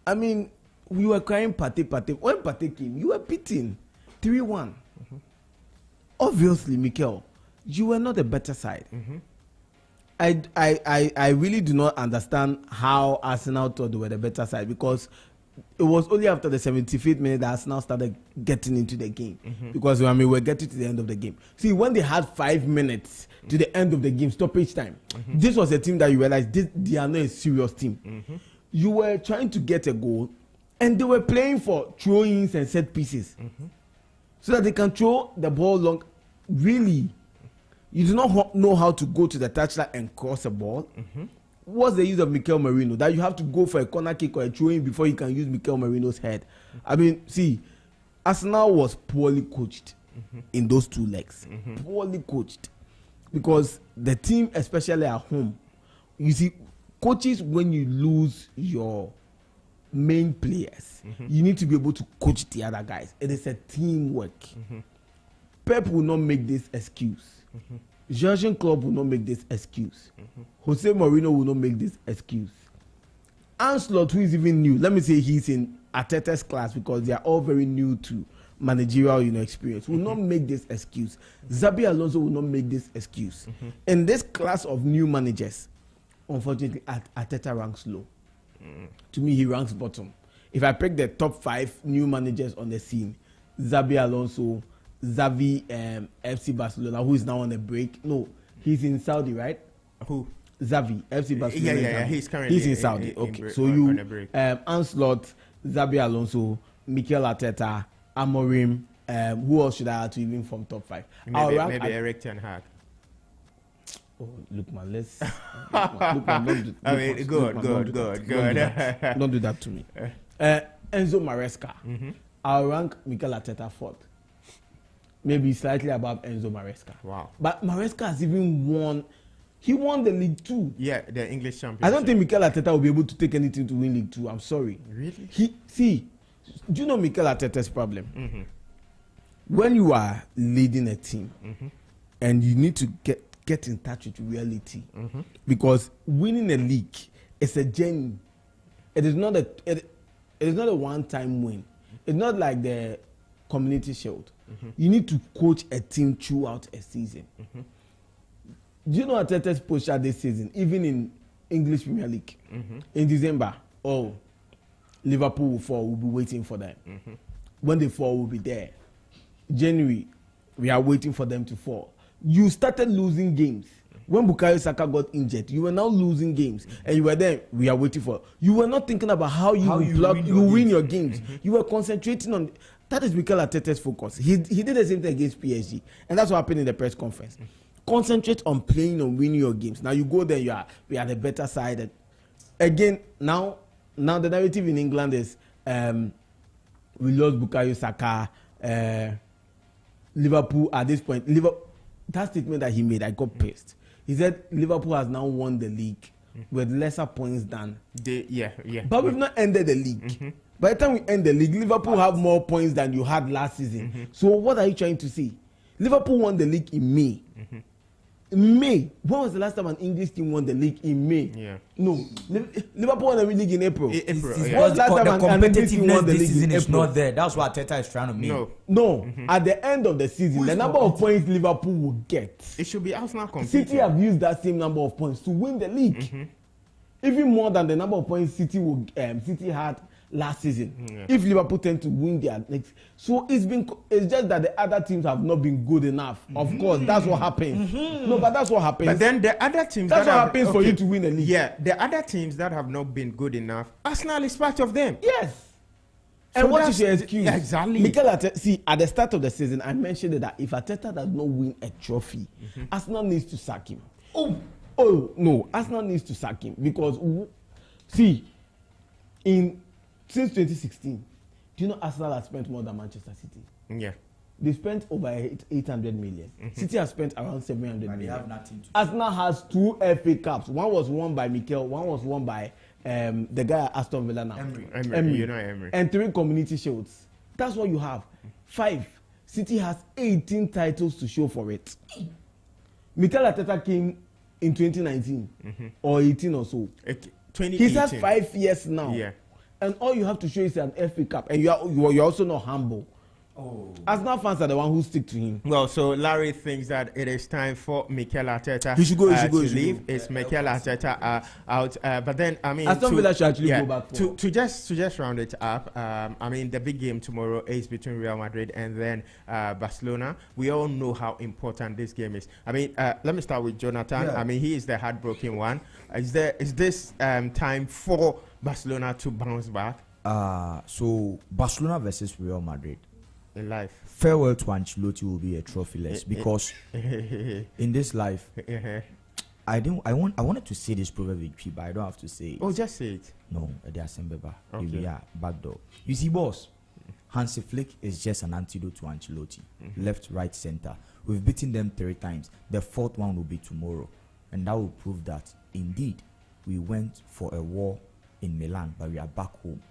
I mean, we were crying Partey. When Partey came, you were beaten 3-1. Obviously, Mikel, you were not a better side. I really do not understand how Arsenal thought they were the better side, because it was only after the 75th minute that Arsenal started getting into the game. Because we're getting to the end of the game. See, when they had 5 minutes to the end of the game, stoppage time, this was a team that you realized they are not a serious team. You were trying to get a goal, and they were playing for throw-ins and set pieces, so that they can throw the ball long. Really, you do not know how to go to the touchline and cross a ball. What's the use of Mikel Merino? That you have to go for a corner kick or a throw-in before you can use Mikel Merino's head. I mean, see, Arsenal was poorly coached in those two legs. Poorly coached. Because the team, especially at home, you see, coaches, when you lose your main players, you need to be able to coach the other guys. It is a teamwork. Pep will not make this excuse. Jurgen Klopp will not make this excuse. Jose Mourinho will not make this excuse. Ancelotti, who is even new, let me say he's in Arteta's class because they are all very new to managerial experience, will not make this excuse. Xabi Alonso will not make this excuse. In this class of new managers, unfortunately, Arteta ranks low. To me, he ranks bottom. If I pick the top 5 new managers on the scene, Xabi Alonso, Xavi, FC Barcelona, who is now on a break. No, he's in Saudi, right? Who? Xavi, FC Barcelona. Yeah. He's in Saudi. Okay, so you, Ancelotti, Xabi Alonso, Mikel Arteta, Amorim. Who else should I add to even from top 5? Maybe Eric Ten Hag. Oh, look, man, let's. Good. Don't do that to me. Enzo Maresca. I'll rank Mikel Arteta 4th. Maybe slightly above Enzo Maresca. Wow. But Maresca has even won. He won the League 2. Yeah, the English Championship. I don't think Mikel Arteta will be able to take anything to win League 2. I'm sorry. Really? Do you know Mikel Arteta's problem? When you are leading a team and you need to get in touch with reality, because winning a league is a journey. It is not a one-time win. It's not like the Community Shield. You need to coach a team throughout a season. Do you know Arteta's posture this season, even in English Premier League? In December, Liverpool will fall, we'll be waiting for them. When they fall, we'll be there. January, we are waiting for them to fall. You started losing games. When Bukayo Saka got injured, you were now losing games. And you were there, we are waiting for. You were not thinking about how you win your games. You were concentrating on. That is Mikel Arteta's focus. He did the same thing against PSG, and that's what happened in the press conference. Concentrate on playing and winning your games. Now you go there, we are the better side. Again, now the narrative in England is we lost Bukayo Saka, Liverpool at this point. That statement that he made, I got pissed. He said Liverpool has now won the league with lesser points than But we've not ended the league. By the time we end the league, Liverpool have more points than you had last season. So what are you trying to say? Liverpool won the league in May. In May. When was the last time an English team won the league in May? No. Liverpool won the league in April. Because the competitiveness this season is not there. That's what Arteta is trying to mean. No. At the end of the season, the number of points Liverpool will get. It should be Arsenal competing. City have used that same number of points to win the league. Even more than the number of points City had last season. If Liverpool tend to win their next, so it's just that the other teams have not been good enough. Of course, that's what happens. No, but that's what happens. But then the other teams, that's what happens for you to win a league. Yeah, the other teams that have not been good enough, Arsenal is part of them. Yes. And so what is your excuse? Yeah, exactly. Mikel Arteta, see, at the start of the season, I mentioned that if Arteta does not win a trophy, Arsenal needs to sack him. Oh no, Arsenal needs to sack him because see, since 2016, do you know Arsenal has spent more than Manchester City? Yeah. They spent over 800 million. City has spent around 700 million. They have nothing to Arsenal has 2 FA Cups. One was won by Mikel, one was won by the guy at Aston Villa now. Emery. You know Emery. And 3 community shields. That's what you have. 5. City has 18 titles to show for it. Mikel Arteta came in 2019 or 18 or so. 2018. He's had 5 years now. Yeah. And all you have to show is an FA Cup, and you're also not humble. Arsenal fans are the one who stick to him. Well, so Larry thinks that it is time for Mikel Arteta to leave. It's Mikel Arteta out. But then, I mean, Aston Villa should actually go back to just round it up. I mean, the big game tomorrow is between Real Madrid and then Barcelona. We all know how important this game is. I mean, let me start with Jonathan. Yeah. I mean, he is the heartbroken one. Is this time for Barcelona to bounce back? So Barcelona versus Real Madrid. In life, farewell to Ancelotti will be a trophyless because in this life, I wanted to say this proverb victory, but I don't have to say it. Oh, just say it. No, they are Sembeba. Okay. Yeah, back door. You see, boss, Hansi Flick is just an antidote to Ancelotti. Left, right, center. We've beaten them 3 times. The 4th one will be tomorrow, and that will prove that indeed we went for a war in Milan, but we are back home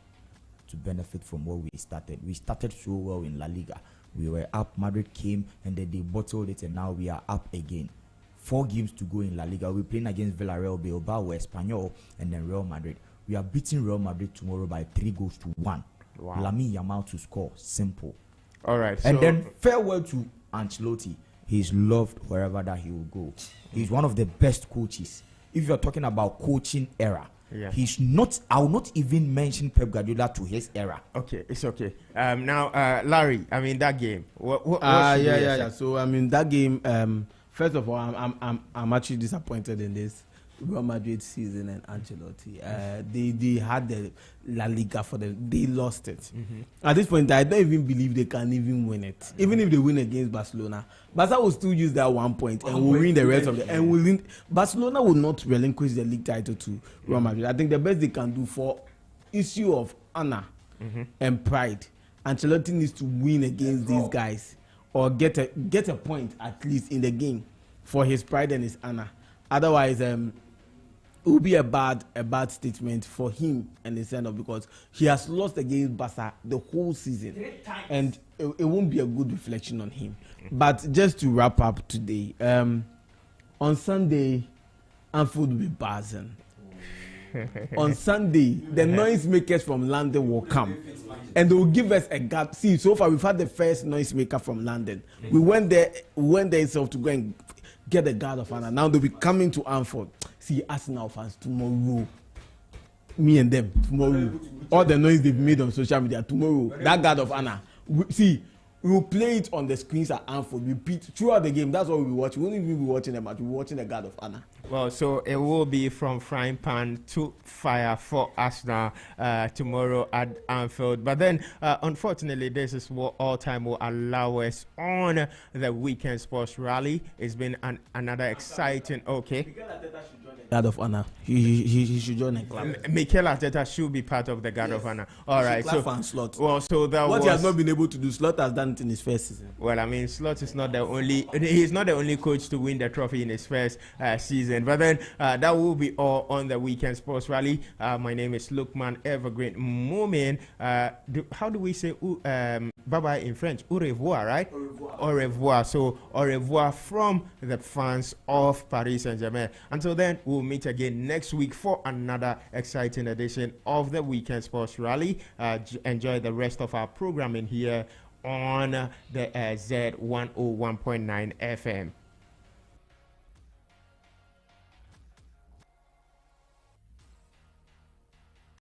to benefit from what we started. We started so well in La Liga. We were up, Madrid came, and then they bottled it, and now we are up again. 4 games to go in La Liga. We're playing against Villarreal, Bilbao, Espanyol, and then Real Madrid. We are beating Real Madrid tomorrow by 3-1. Wow. Lamine Yamal to score. Simple. All right. And then farewell to Ancelotti. He's loved wherever that he will go. He's one of the best coaches. If you're talking about coaching era, he's not. I will not even mention Pep Guardiola to his era. Okay, it's okay. Now, Larry, I mean that game. What So I mean that game. First of all, I'm actually disappointed in this Real Madrid season and Ancelotti. They had the La Liga for them. They lost it. At this point, I don't even believe they can even win it. Even if they win against Barcelona, Barca will still use that 1 point and will win the rest of the. And will win. Barcelona will not relinquish the league title to Real Madrid. I think the best they can do for issue of honor and pride, Ancelotti needs to win against these guys or get a point at least in the game for his pride and his honor. Otherwise, it will be a bad statement for him and his end of, because he has lost against Barca the whole season, and it won't be a good reflection on him. But just to wrap up today, on Sunday, Anfield will be buzzing. On Sunday, the noisemakers from London will come, and they will give us a guard. See, so far we've had the first noisemaker from London. We went there itself to go and get a guard of honor. Now they'll be coming to Anfield. See, Arsenal fans tomorrow, me and them tomorrow. All the noise they've made on social media tomorrow. That guard of honor. See, We will play it on the screens at Anfield. We beat throughout the game. That's what we'll be watching. We won't even be watching the match. We'll be watching the Guard of Honor. Well, so it will be from frying pan to fire for Arsenal tomorrow at Anfield. But then, unfortunately, this is what all time will allow us on the weekend sports rally. It's been another exciting. Okay. Guard of Honor. He should join the club. Mikel Arteta should be part of the Guard of Honor. All right. So, Slot. Well, so that what was, he has not been able to do, Slot has done it in his first season. Well, I mean, Slot is not the only. He's not the only coach to win the trophy in his first season. But then that will be all on the weekend sports rally. My name is Lukman Evergreen Moomin. How do we say bye-bye in French? Au revoir, right? Au revoir. Au revoir. So, au revoir from the fans of Paris Saint-Germain. Until then, we'll meet again next week for another exciting edition of the weekend sports rally. Enjoy the rest of our programming here on the Z101.9 FM.